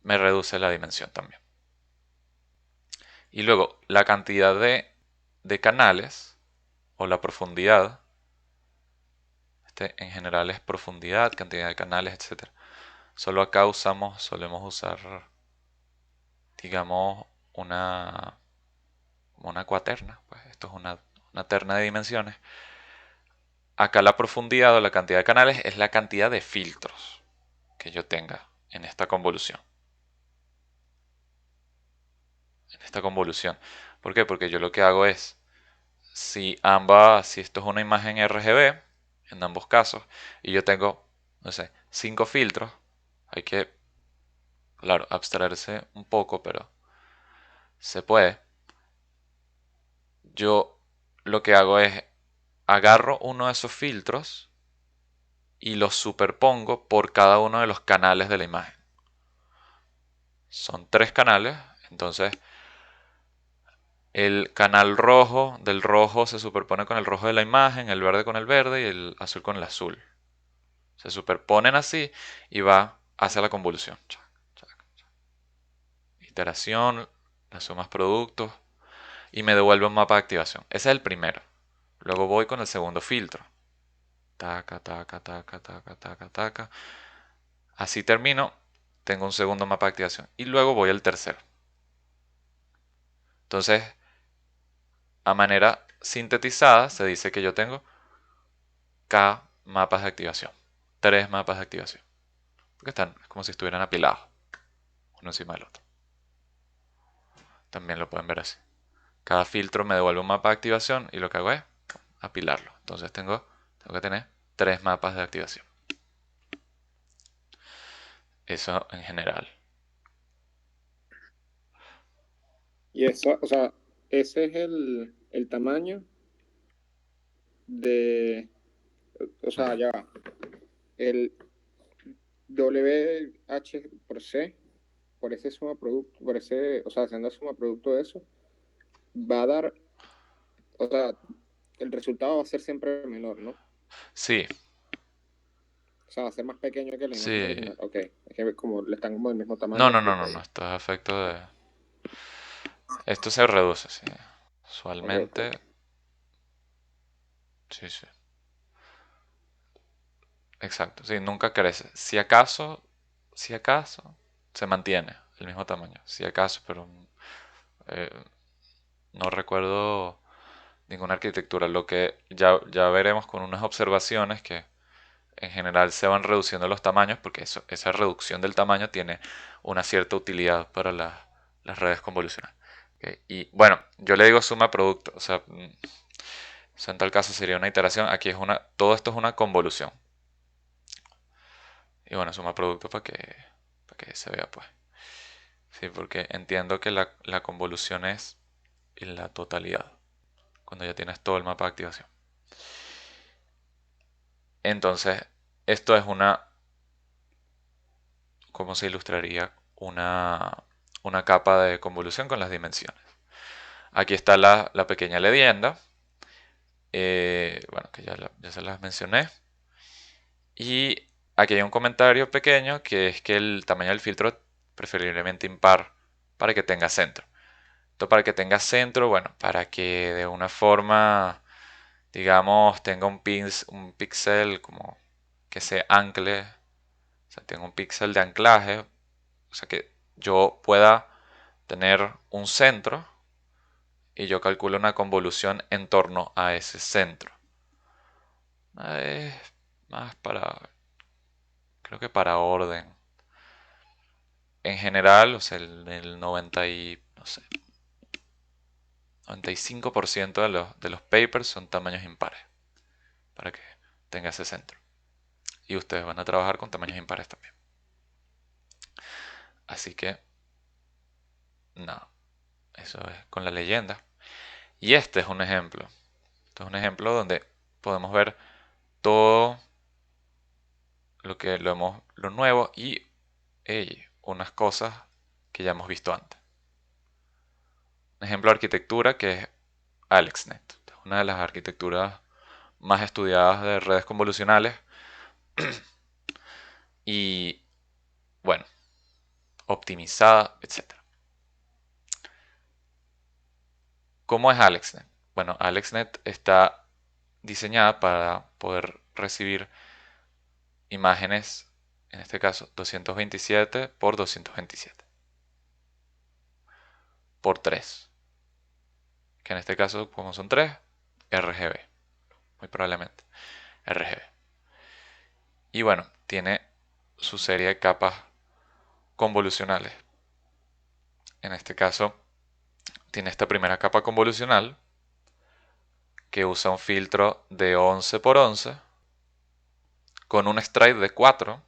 me reduce la dimensión también. Y luego la cantidad de canales o la profundidad, en general es profundidad, cantidad de canales, etc. Solo acá solemos usar, digamos, una cuaterna. Pues esto es una terna de dimensiones. Acá la profundidad o la cantidad de canales es la cantidad de filtros que yo tenga en esta convolución. En esta convolución. ¿Por qué? Porque yo lo que hago es, si esto es una imagen RGB, en ambos casos, y yo tengo, no sé, 5 filtros, hay que, claro, abstraerse un poco, pero se puede. Yo lo que hago es, agarro uno de esos filtros y los superpongo por cada uno de los canales de la imagen. Son 3 canales, entonces el canal rojo del rojo se superpone con el rojo de la imagen, el verde con el verde y el azul con el azul. Se superponen así y va hacia la convolución. Iteración, las sumas productos y me devuelve un mapa de activación. Ese es el primero. Luego voy con el segundo filtro. Taca, taca, taca, taca, taca, taca. Así termino. Tengo un segundo mapa de activación. Y luego voy al tercero. Entonces, a manera sintetizada, se dice que yo tengo K mapas de activación. 3 mapas de activación. Porque es como si estuvieran apilados, uno encima del otro. También lo pueden ver así. Cada filtro me devuelve un mapa de activación y lo que hago es apilarlo. Entonces tengo que tener 3 mapas de activación. Eso en general. Y eso, o sea, ese es el tamaño de, o sea, Ujú. ya va. El WH por C, por ese suma producto, por ese, o sea, haciendo suma producto de eso, va a dar, o sea, el resultado va a ser siempre menor, ¿no? Sí, O sea, va a ser más pequeño que la imagen sí. original. Ok, es que como le están como del mismo tamaño, No, no, así, no, ok. no, no. Esto es efecto de. Esto se reduce, sí. Ok, cool. Usualmente, sí, sí. Exacto, sí, nunca crece. Si acaso, se mantiene el mismo tamaño. Si acaso, pero eh, no recuerdo ninguna arquitectura. Lo que ya veremos con unas observaciones que en general se van reduciendo los tamaños, porque esa reducción del tamaño tiene una cierta utilidad para las redes convolucionales. Ok, y bueno, yo le digo suma producto, o sea, eso en tal caso sería una iteración. Aquí todo esto es una convolución. Y bueno, suma producto para que se vea, pues. Sí, porque entiendo que la convolución es en la totalidad, cuando ya tienes todo el mapa de activación. Entonces, esto es ¿cómo se ilustraría? Una capa de convolución con las dimensiones. Aquí está la pequeña leyenda, bueno, que ya se las mencioné. Y aquí hay un comentario pequeño que es que el tamaño del filtro preferiblemente impar para que tenga centro. Esto para que tenga centro, bueno, para que de una forma, digamos, tenga un píxel como que se ancle, o sea, tenga un píxel de anclaje, o sea, que yo pueda tener un centro y yo calculo una convolución en torno a ese centro. Es más creo que para orden. En general, o sea, el 90 y, no sé, 95% de los papers son tamaños impares, para que tenga ese centro. Y ustedes van a trabajar con tamaños impares también. Así que, nada, eso es con la leyenda. Y este es un ejemplo. Este es un ejemplo donde podemos ver todo lo nuevo y unas cosas que ya hemos visto antes. Un ejemplo de arquitectura que es AlexNet, una de las arquitecturas más estudiadas de redes convolucionales y, bueno, optimizada, etc. ¿Cómo es AlexNet? Bueno, AlexNet está diseñada para poder recibir imágenes, en este caso 227 por 227 por 3, que en este caso, como son 3, RGB, muy probablemente RGB. Y bueno, tiene su serie de capas convolucionales. En este caso, tiene esta primera capa convolucional que usa un filtro de 11 por 11 con un stride de 4.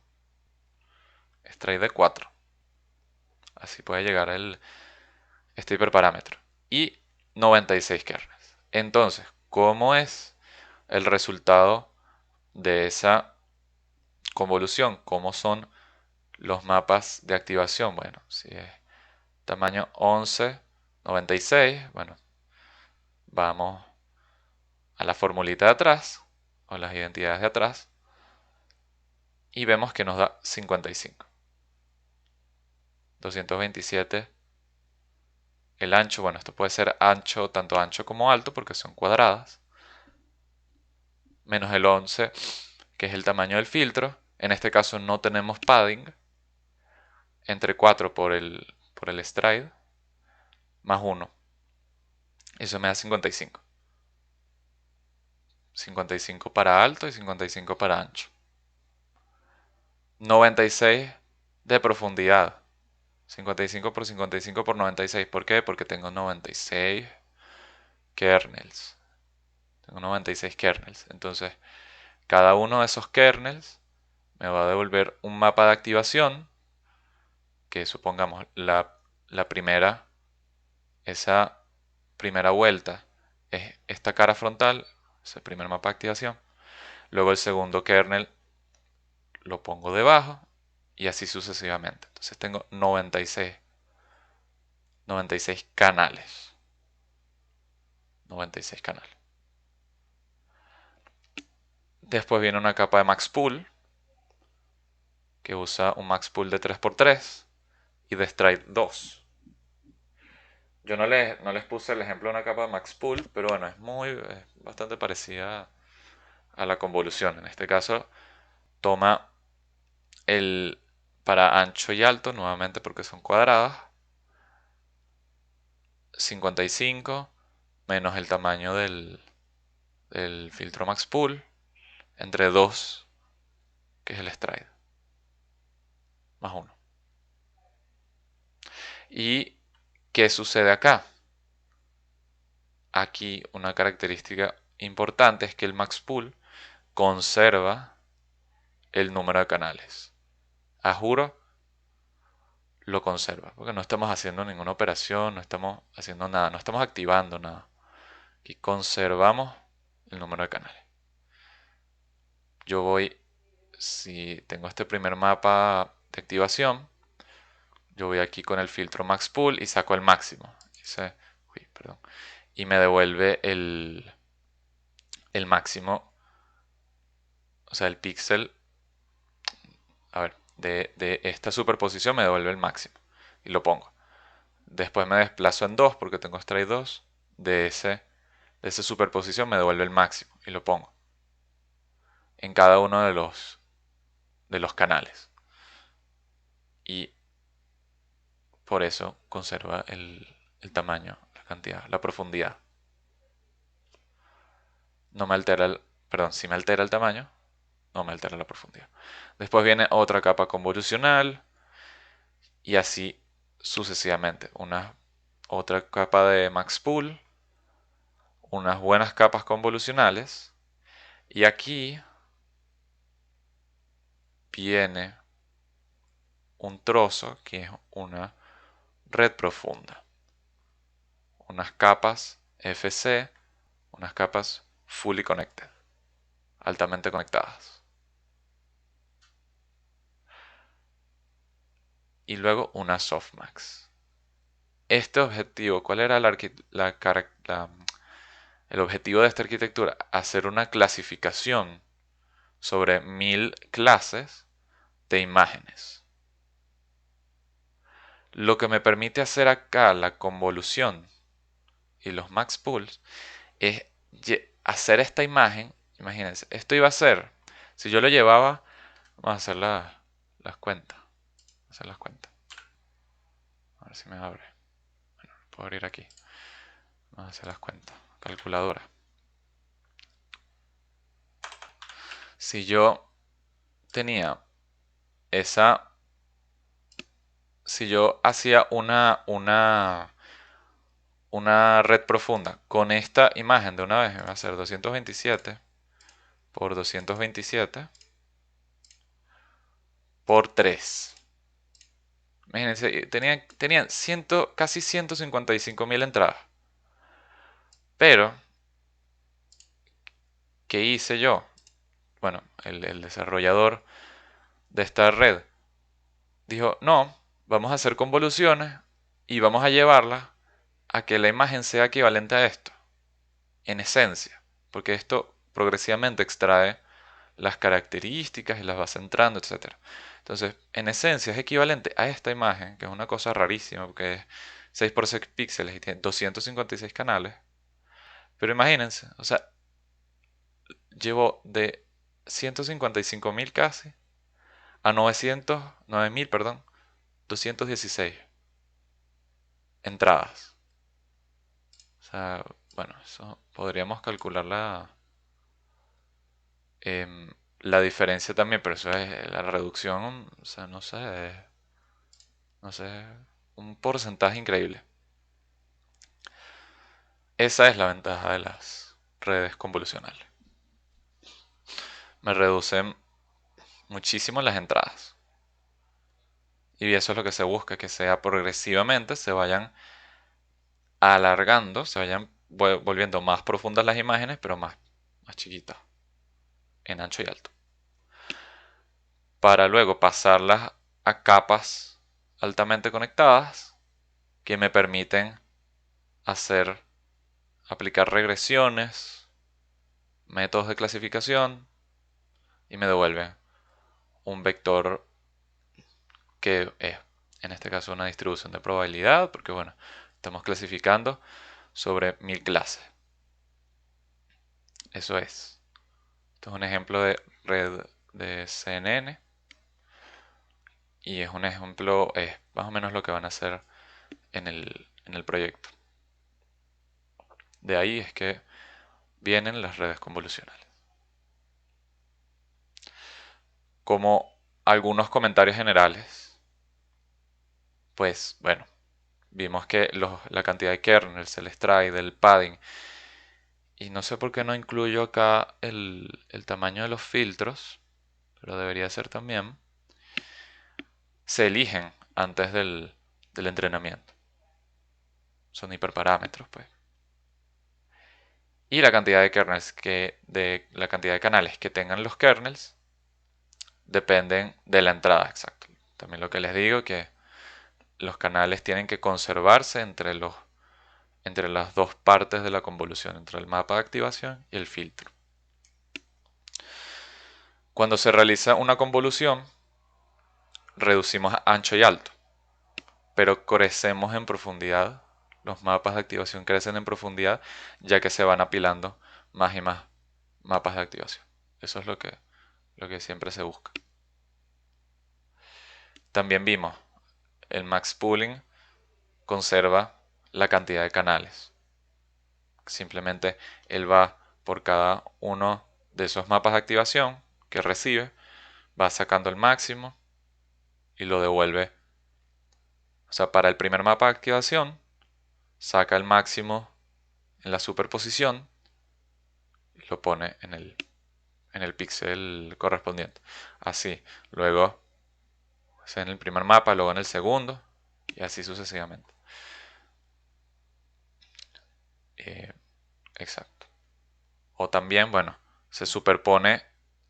Stride de 4. Así puede llegar este hiperparámetro. Y 96 kernels. Entonces, ¿cómo es el resultado de esa convolución? ¿Cómo son los mapas de activación? Bueno, si es tamaño 11, 96, bueno, vamos a la formulita de atrás, o las identidades de atrás, y vemos que nos da 55. 227. El ancho, bueno, esto puede ser ancho, tanto ancho como alto, porque son cuadradas. Menos el 11, que es el tamaño del filtro. En este caso no tenemos padding. Entre 4 por el stride. Más 1. Eso me da 55. 55 para alto y 55 para ancho. 96 de profundidad. 55 por 55 por 96. ¿Por qué? Porque tengo 96 kernels. Tengo 96 kernels. Entonces, cada uno de esos kernels me va a devolver un mapa de activación. Que supongamos la primera, esa primera vuelta es esta cara frontal, ese primer mapa de activación. Luego el segundo kernel lo pongo debajo y así sucesivamente. Entonces tengo 96 canales. 96 canales. Después viene una capa de max pool que usa un max pool de 3x3 y de stride 2. Yo no les puse el ejemplo de una capa de Max Pool, pero bueno, es bastante parecida a la convolución. En este caso, toma el para ancho y alto, nuevamente porque son cuadradas, 55 menos el tamaño del filtro Max Pool entre 2, que es el stride, más 1. ¿Y qué sucede acá? Aquí una característica importante es que el Max Pool conserva el número de canales. A juro, lo conserva, porque no estamos haciendo ninguna operación, no estamos haciendo nada, no estamos activando nada. Y conservamos el número de canales. Yo voy, si tengo este primer mapa de activación, yo voy aquí con el filtro Max Pool y saco el máximo. Uy, perdón. Y me devuelve el máximo, o sea, el píxel, a ver, de esta superposición me devuelve el máximo. Y lo pongo. Después me desplazo en 2 porque tengo stride 2. De esa superposición me devuelve el máximo y lo pongo en cada uno de los canales. Y por eso conserva el tamaño, la cantidad, la profundidad. No me altera perdón, si me altera el tamaño, no me altera la profundidad. Después viene otra capa convolucional y así sucesivamente. Otra capa de Max Pool, unas buenas capas convolucionales y aquí viene un trozo que es una red profunda. Unas capas FC, unas capas fully connected, altamente conectadas. Y luego una softmax. Este objetivo, ¿cuál era el objetivo de esta arquitectura? Hacer una clasificación sobre 1000 clases de imágenes. Lo que me permite hacer acá la convolución y los max pools es hacer esta imagen. Imagínense, esto iba a ser, si yo lo llevaba, vamos a hacer las cuentas. Hacer las cuentas. A ver si me abre. Bueno, puedo abrir aquí. Vamos a hacer las cuentas. Calculadora. Si yo tenía esa. Si yo hacía una red profunda con esta imagen de una vez, me va a ser 227 por 227 por 3. Imagínense, tenían casi 155.000 entradas. Pero, ¿qué hice yo? Bueno, el desarrollador de esta red dijo, no, vamos a hacer convoluciones y vamos a llevarla a que la imagen sea equivalente a esto, en esencia, porque esto progresivamente extrae las características y las va centrando, etcétera. Entonces, en esencia es equivalente a esta imagen, que es una cosa rarísima, porque es 6 por 6 píxeles y tiene 256 canales. Pero imagínense, o sea, llevo de 155.000 casi a 9.000, perdón, 216 entradas. O sea, bueno, eso podríamos calcular la diferencia también, pero eso es la reducción, o sea, no sé, un porcentaje increíble. Esa es la ventaja de las redes convolucionales. Me reducen muchísimo las entradas. Y eso es lo que se busca, que sea progresivamente, se vayan alargando, se vayan volviendo más profundas las imágenes, pero más chiquitas, en ancho y alto. Para luego pasarlas a capas altamente conectadas que me permiten aplicar regresiones, métodos de clasificación y me devuelven un vector que es, en este caso, una distribución de probabilidad, porque bueno, Estamos clasificando sobre 1000 clases. Eso es. Esto es un ejemplo de red de CNN. Y es un ejemplo, es más o menos lo que van a hacer en el proyecto. De ahí es que vienen las redes convolucionales. Como algunos comentarios generales, pues bueno, vimos que la cantidad de kernels, el stride, el padding, y no sé por qué no incluyo acá el tamaño de los filtros, pero debería ser también, se eligen antes del entrenamiento. Son hiperparámetros, pues. Y la cantidad de kernels la cantidad de canales que tengan los kernels dependen de la entrada, exacto. También lo que les digo que los canales tienen que conservarse entre las dos partes de la convolución, entre el mapa de activación y el filtro. Cuando se realiza una convolución, reducimos ancho y alto, pero crecemos en profundidad. Los mapas de activación crecen en profundidad ya que se van apilando más y más mapas de activación. Eso es lo que siempre se busca. También vimos el max pooling conserva la cantidad de canales. Simplemente él va por cada uno de esos mapas de activación que recibe, va sacando el máximo y lo devuelve. O sea, para el primer mapa de activación, saca el máximo en la superposición y lo pone en el píxel correspondiente. Así, luego en el primer mapa, luego en el segundo y así sucesivamente. Exacto. O también, bueno, se superpone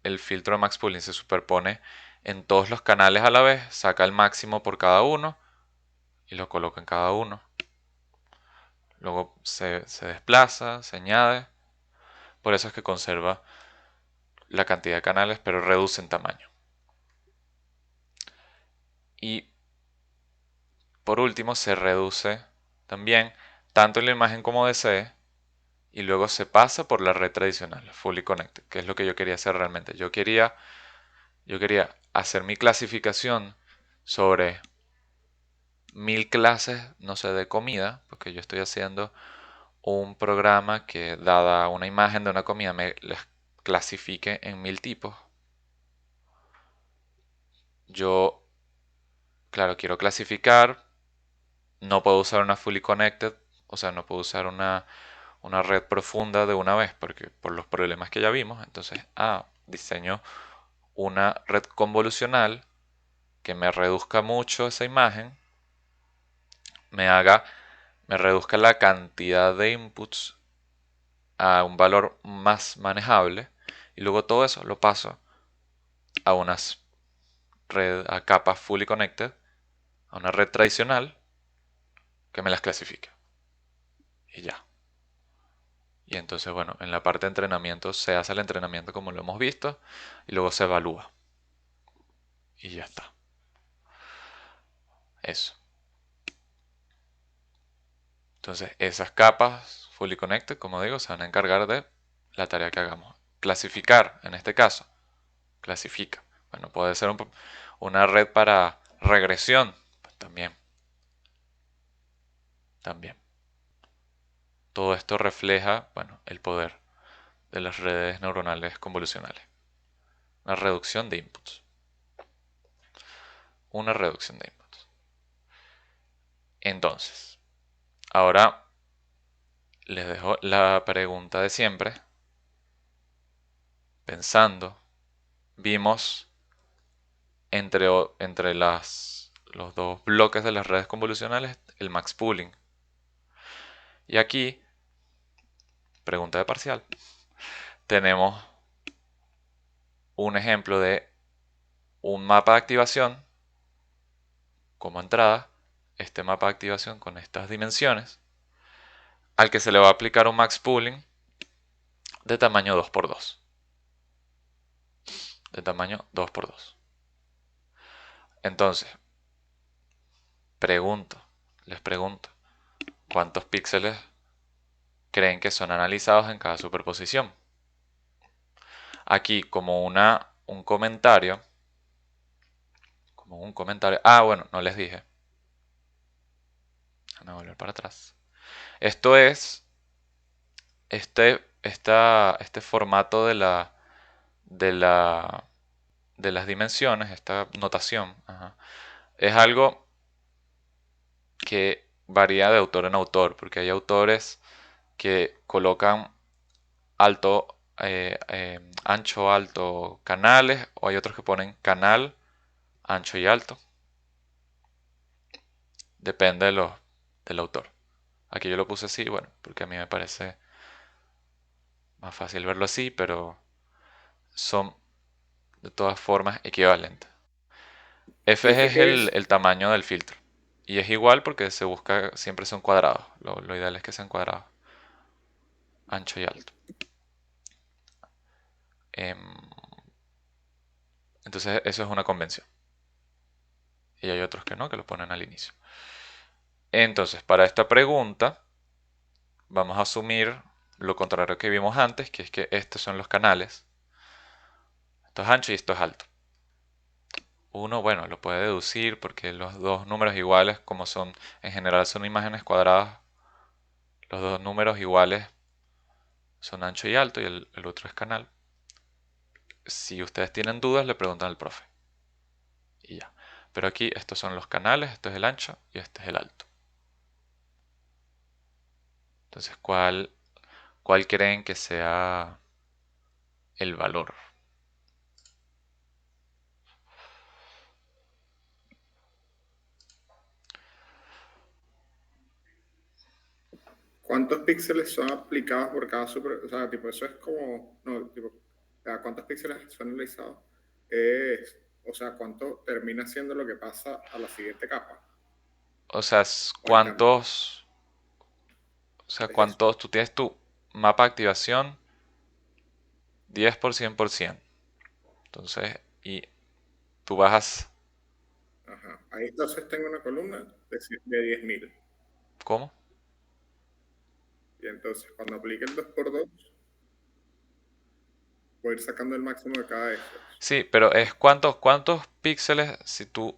el filtro de max pooling, se superpone en todos los canales a la vez, saca el máximo por cada uno y lo coloca en cada uno. Luego se desplaza, se añade. Por eso es que conserva la cantidad de canales, pero reduce en tamaño. Y por último, se reduce también tanto en la imagen como desee. Y luego se pasa por la red tradicional, fully connected, que es lo que yo quería hacer realmente. Yo quería hacer mi clasificación sobre 1000 clases, no sé, de comida, porque yo estoy haciendo un programa que, dada una imagen de una comida, me les clasifique en 1000 tipos. Yo, claro, quiero clasificar, no puedo usar una fully connected, o sea, no puedo usar una red profunda de una vez, porque por los problemas que ya vimos, entonces, diseño una red convolucional que me reduzca mucho esa imagen, me haga me reduzca la cantidad de inputs a un valor más manejable y luego todo eso lo paso a a capas fully connected, a una red tradicional que me las clasifique y ya. Y entonces, bueno, en la parte de entrenamiento se hace el entrenamiento como lo hemos visto y luego se evalúa y ya está. Eso. Entonces, esas capas fully connected, como digo, se van a encargar de la tarea que hagamos. Clasificar, en este caso, clasifica. Bueno, puede ser una red para regresión, pues también. También. Todo esto refleja, bueno, el poder de las redes neuronales convolucionales. Una reducción de inputs. Una reducción de inputs. Entonces, ahora les dejo la pregunta de siempre. Pensando, vimos entre los dos bloques de las redes convolucionales el max pooling. Y aquí, pregunta de parcial, tenemos un ejemplo de un mapa de activación como entrada, este mapa de activación con estas dimensiones, al que se le va a aplicar un max pooling de tamaño 2x2. De tamaño 2x2. Entonces, les pregunto, ¿Cuántos píxeles creen que son analizados en cada superposición? Aquí un comentario, Ah, bueno, no les dije. Déjame volver para atrás. Esto es este formato de la, de las dimensiones, esta notación, ajá, es algo que varía de autor en autor, porque hay autores que colocan ancho, alto, canales, o hay otros que ponen canal, ancho y alto. Depende del autor. Aquí yo lo puse así, bueno, porque a mí me parece más fácil verlo así, pero son de todas formas equivalentes. F ¿F es qué es? el tamaño del filtro. Y es igual porque se busca, siempre son cuadrados. Lo ideal es que sean cuadrados. Ancho y alto. Em, entonces eso es una convención. Y hay otros que no, que lo ponen al inicio. Entonces, para esta pregunta, vamos a asumir lo contrario que vimos antes, que es que estos son los canales. Esto es ancho y esto es alto. Uno, bueno, lo puede deducir porque los dos números iguales, como son, en general son imágenes cuadradas, los dos números iguales son ancho y alto y el otro es canal. Si ustedes tienen dudas, le preguntan al profe. Y ya. Pero aquí estos son los canales, esto es el ancho y este es el alto. Entonces, ¿cuál creen que sea el valor? ¿Cuántos píxeles son aplicados por cada super? O sea, tipo, eso es como, no, tipo, o sea, ¿cuántos píxeles son analizados? O sea, ¿cuánto termina siendo lo que pasa a la siguiente capa? O sea, O el cambio. Es eso. tú tienes tu mapa de activación 10 por 100%. Entonces, y tú bajas, Ajá. Ahí entonces tengo una columna de 10.000. ¿cómo? Y entonces, cuando aplique el 2x2, voy a ir sacando el máximo de cada de esos. Sí, pero es cuántos píxeles si tú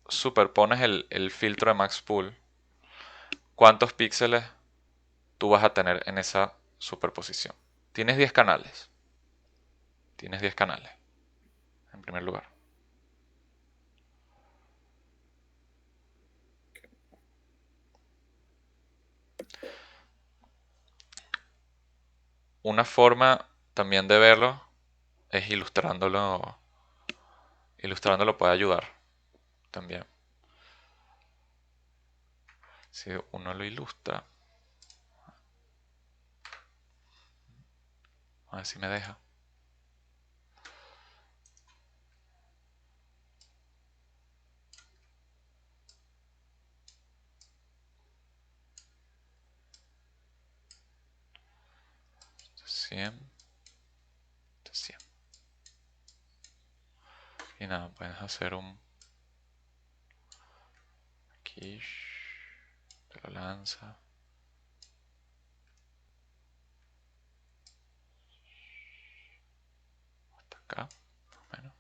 superpones el filtro de Max Pool, cuántos píxeles tú vas a tener en esa superposición. Tienes 10 canales. Tienes 10 canales, en primer lugar. Una forma también de verlo es ilustrándolo. Ilustrándolo puede ayudar también. Si uno lo ilustra, a ver si me deja. Cien, 100. Y nada, puedes hacer un... Aquí. Te lo lanza. Hasta acá. Bueno.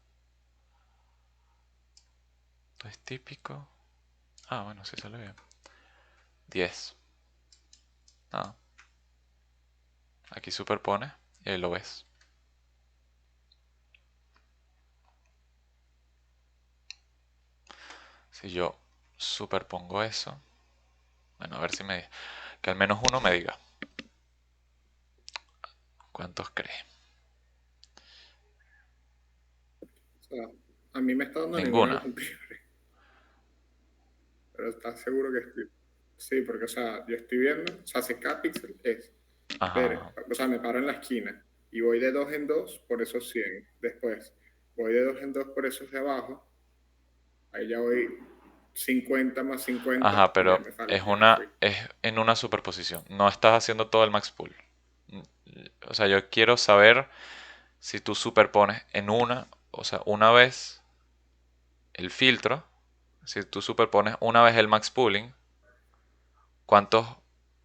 Esto es típico. Ah, bueno, sí sale bien. 10. Nada. Aquí superpone y ahí lo ves. Si yo superpongo eso. Bueno, a ver si me... Que al menos uno me diga. ¿Cuántos cree? O sea, a mí me está dando ninguno de Ninguna. los anteriores. Pero ¿estás seguro que estoy? Sí, porque, o sea, yo estoy viendo, o sea, si cada píxel es ver, Ajá. o sea, me paro en la esquina y voy de 2 en 2 por esos 100. Después, voy de 2 en 2 por esos de abajo. Ahí ya voy 50 más 50 Ajá, y ya pero me, ya me fui. es en una superposición. No estás haciendo todo el max pool. O sea, yo quiero saber si tú superpones en una, o sea, una vez el filtro, si tú superpones una vez el max pooling, ¿cuántos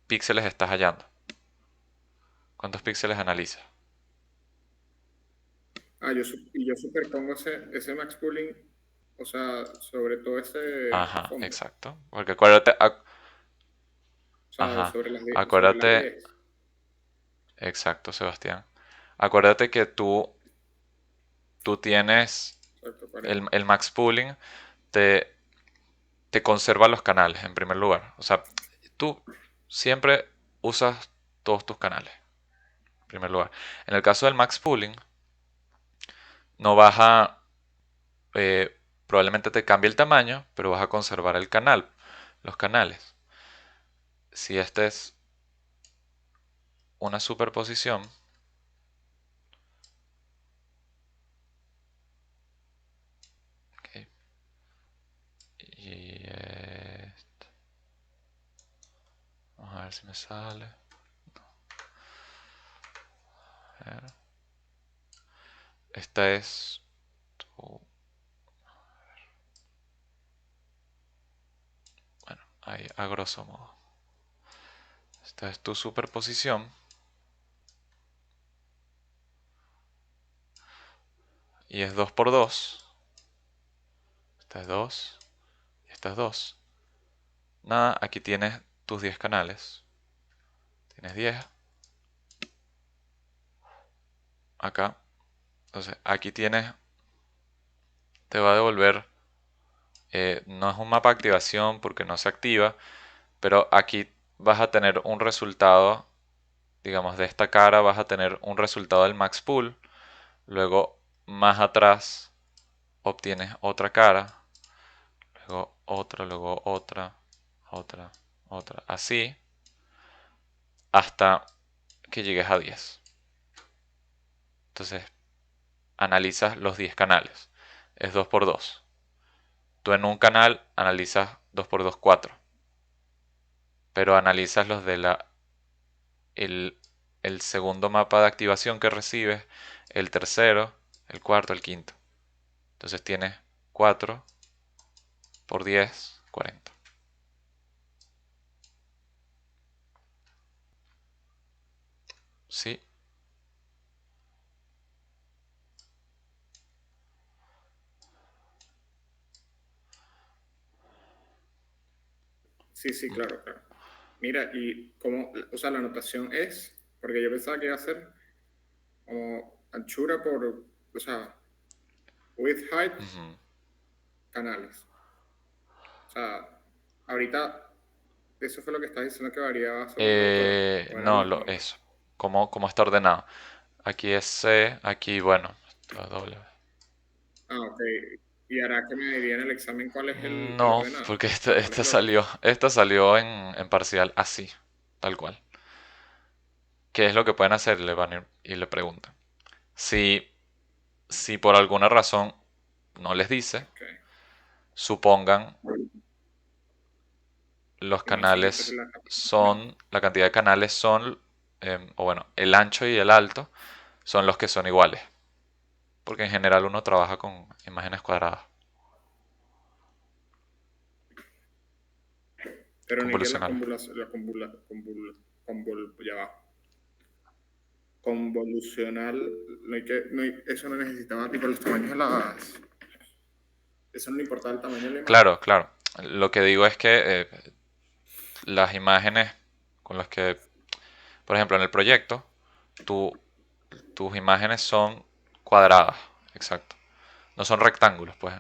píxeles estás hallando? ¿Cuántos píxeles analizas? Y yo superpongo ese max pooling, o sea, sobre todo ese Ajá, fondo, exacto. Porque acuérdate, o sea, ajá, sobre las acuérdate, 10. exacto, Sebastián. Acuérdate que tú tienes Exacto, el max pooling, te, te conserva los canales en primer lugar. O sea, tú siempre usas todos tus canales, en primer lugar. En el caso del max pooling, no vas a, probablemente te cambie el tamaño, pero vas a conservar el canal, los canales. Si esta es una superposición, ok, y vamos a ver si me sale. A ver. Esta es tu, bueno, ahí a grosso modo. Esta es tu superposición y es 2 por 2. Esta es 2 y esta es 2. Nada, aquí tienes tus 10 canales. Tienes 10 acá. Entonces, aquí tienes, te va a devolver, no es un mapa de activación porque no se activa, pero aquí vas a tener un resultado, digamos, de esta cara vas a tener un resultado del max pool. Luego, más atrás, obtienes otra cara, luego otra, otra, así, hasta que llegues a 10. Entonces, analizas los 10 canales. Es 2 por 2. Tú en un canal analizas 2 por 2 4. Pero analizas los de el, el segundo mapa de activación que recibes, el tercero, el cuarto, el quinto. Entonces tienes 4 por 10, 40. ¿Sí? Sí, sí, claro, claro. Mira, y como, o sea, la anotación es, porque yo pensaba que iba a ser como anchura por, o sea, width, height, Ujú. canales. O sea, ahorita, eso fue lo que estás diciendo que variaba según el autor, o era No, el nombre. eso. ¿Cómo está ordenado? Aquí es C, aquí, bueno, esto es W. Ah, ok. Y hará que me diría en el examen cuál es el No, ordenado. porque O sea, cuál es el orden. esta salió en parcial así, tal cual. ¿Qué es lo que pueden hacer? Le van a y le preguntan. Si, si por alguna razón no les dice, Ok. supongan los El infinito es canales la capa. son, la cantidad de canales son, o bueno, el ancho y el alto son los que son iguales. Porque en general uno trabaja con imágenes cuadradas, Pero ni que la convolucionales. convolución, ya va. Convolucional, eso no necesitaba tipo los tamaños de las. Eso no le importaba el tamaño de la imagen. Claro, claro. Lo que digo es que las imágenes con las que, por ejemplo, en el proyecto, tu- tus imágenes son cuadradas, exacto. No son rectángulos, pues.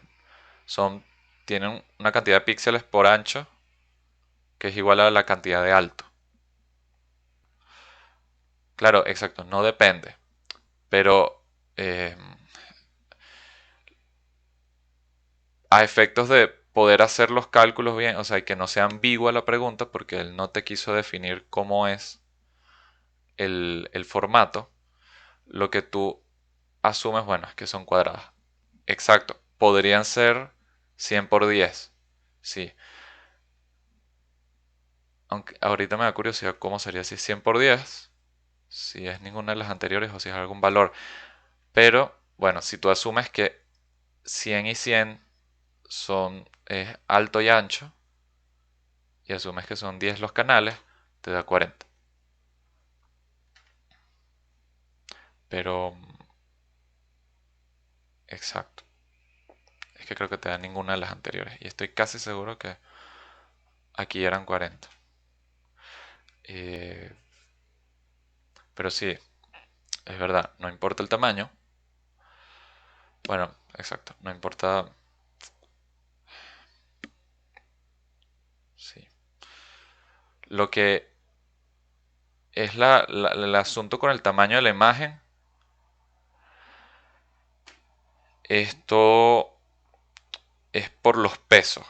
Son, tienen una cantidad de píxeles por ancho que es igual a la cantidad de alto. Claro, exacto, no depende. Pero eh, a efectos de poder hacer los cálculos bien, o sea, y que no sea ambigua la pregunta, porque él no te quiso definir cómo es el formato, lo que tú asumes, bueno, es que son cuadradas. Exacto, podrían ser 100 por 10. Sí, aunque ahorita me da curiosidad cómo sería si es 100 por 10, si es ninguna de las anteriores o si es algún valor. Pero bueno, si tú asumes que 100 y 100 son alto y ancho, y asumes que son 10 los canales, te da 40. Pero, exacto. Es que creo que te da ninguna de las anteriores. Y estoy casi seguro que aquí eran 40. Eh, pero sí, es verdad, no importa el tamaño. Bueno, exacto, no importa. Sí. Lo que es el asunto con el tamaño de la imagen, esto es por los pesos.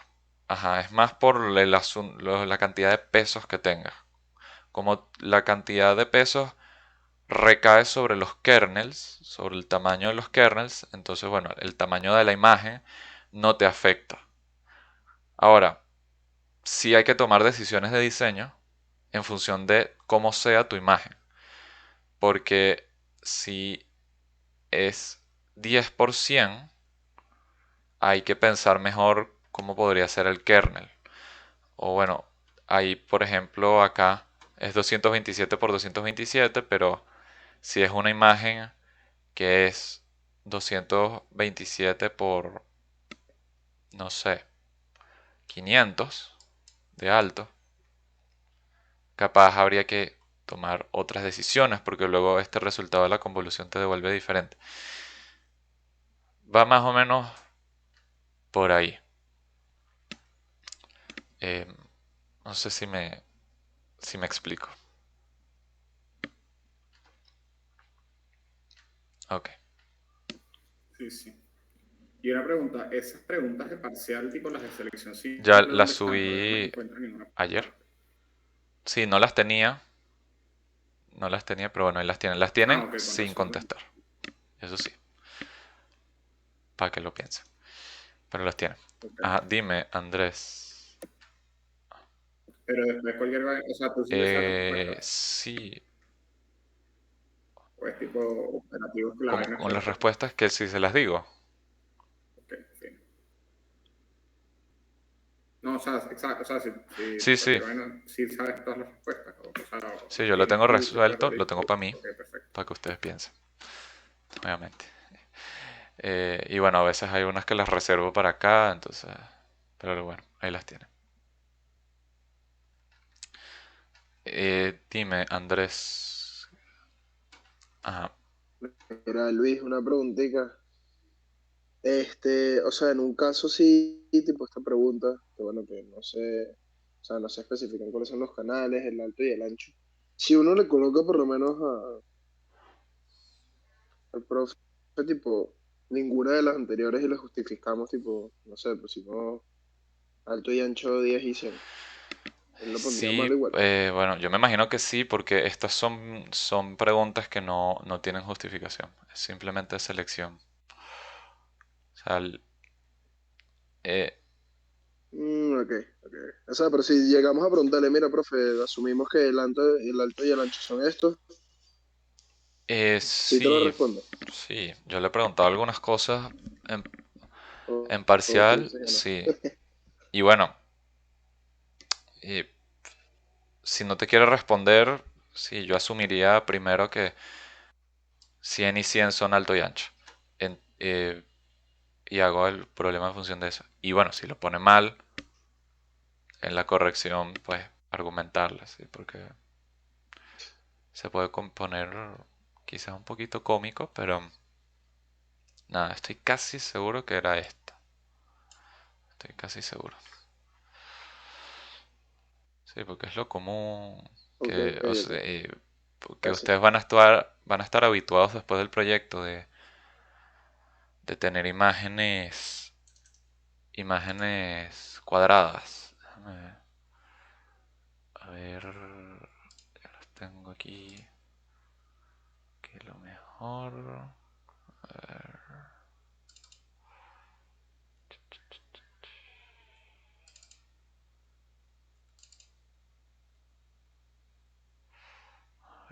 Ajá, es más por la cantidad de pesos que tengas. Como la cantidad de pesos recae sobre los kernels, sobre el tamaño de los kernels, entonces bueno, el tamaño de la imagen no te afecta. Ahora, sí hay que tomar decisiones de diseño en función de cómo sea tu imagen. Porque si es 10%, hay que pensar mejor cómo podría ser el kernel. O bueno, ahí por ejemplo acá es 227 por 227, pero si es una imagen que es 227 por, no sé, 500 de alto, capaz habría que tomar otras decisiones porque luego este resultado de la convolución te devuelve diferente. Va más o menos por ahí. Eh, no sé si me explico. Ok. Sí, sí. Y una pregunta, esas preguntas de parcial, tipo las de selección Ya simple, las ¿dónde están? Porque no las subí encuentro en ninguna ayer. parte. Sí, no las tenía. No las tenía, pero bueno, ahí las tienen. Las tienen Ah, ok, con sin razón. contestar. Eso sí, para que lo piensen. Pero las tienen. Ok. Ajá, dime, Andrés. Pero después cualquier, o sea, tú sigues esas respuestas. Sí, O es tipo operativos que la como vaina con se las repite. respuestas que sí se las digo. Ok, sí. No, o sea, exacto, o sea, si Sí, sí. cualquier vaina, si sabes todas las respuestas, o sea, o Sí, las yo lo tienes tengo y te puedes resuelto, lo repetir. tengo para mí, Ok, perfecto. para que ustedes piensen, obviamente. Y bueno, a veces hay unas que las reservo para acá, entonces, pero bueno, ahí las tienen. Dime, Andrés. Ajá. Era Luis, una preguntita. O sea, en un caso sí, tipo esta pregunta, que bueno, que no sé, o sea, no se especifican cuáles son los canales, el alto y el ancho. Si uno le coloca por lo menos al profe, tipo, ninguna de las anteriores y le justificamos, tipo, no sé, pusimos alto y ancho 10 y 100. Él lo pondría mal Sí, igual. bueno, yo me imagino que sí, porque estas son preguntas que no tienen justificación, es simplemente selección. O sea, eh, Ok, ok. O sea, pero si llegamos a preguntarle, mira, profe, asumimos que el alto y el ancho son estos, sí te lo sí, respondo. sí, yo le he preguntado algunas cosas en, O, en o tú parcial, dices que no. sí. Y bueno, y si no te quiere responder, sí, yo asumiría primero que 100 y 100 son alto y ancho. Y hago el problema en función de eso. Y bueno, si lo pone mal en la corrección, pues argumentarla, ¿sí? Porque se puede componer quizás un poquito cómico, pero nada, estoy casi seguro que era esta. Estoy casi seguro. Sí, porque es lo común Ok, ok. porque Casi. ustedes van a estar habituados después del proyecto de tener imágenes cuadradas. A ver, ya las tengo aquí. Que lo mejor. A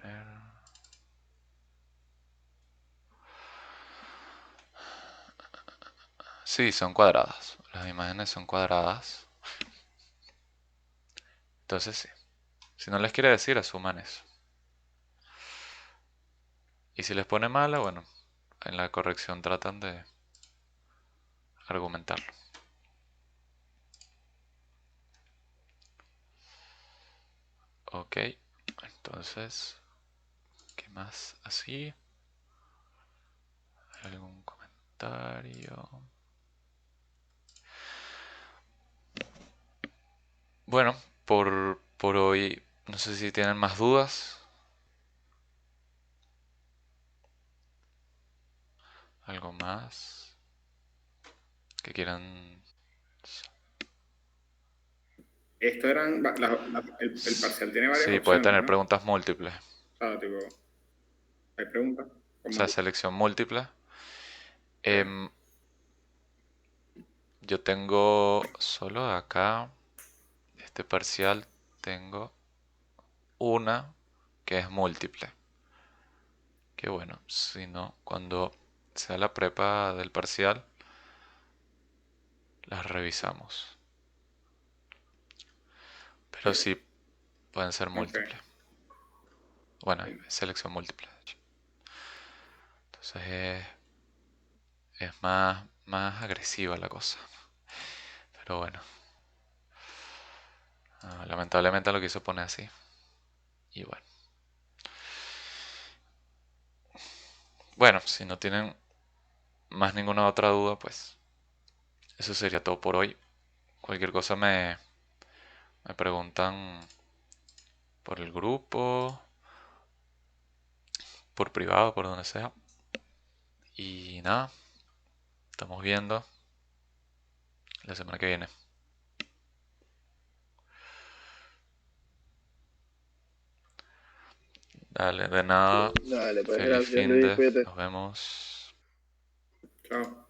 ver. Sí, son cuadradas. Las imágenes son cuadradas. Entonces sí. Si no les quiere decir, asuman eso. Y si les pone mala, bueno, en la corrección tratan de argumentarlo. Ok, entonces, ¿qué más así? ¿Algún comentario? Bueno, por hoy, no sé si tienen más dudas. ¿Algo más que quieran? Esto eran, el parcial tiene varias Sí, puede opciones, tener ¿no? O preguntas múltiples. sea, tipo, hay preguntas O como, sea, selección múltiple. ok, Em, yo tengo solo acá, este parcial, tengo una que es múltiple. Que bueno, si no, cuando sea la prepa del parcial, las revisamos. Pero sí pueden ser ok. múltiples. Bueno, es selección múltiple, de hecho. Entonces es más agresiva la cosa. Pero bueno, lamentablemente lo quiso poner así. Y bueno. Bueno, si no tienen más ninguna otra duda, pues eso sería todo por hoy. Cualquier cosa me preguntan por el grupo, por privado, por donde sea. Y nada, estamos viendo la semana que viene. Dale, de nada. Dale, pues Feliz gracias fin Luis, de. cuídate. Nos vemos. Chao.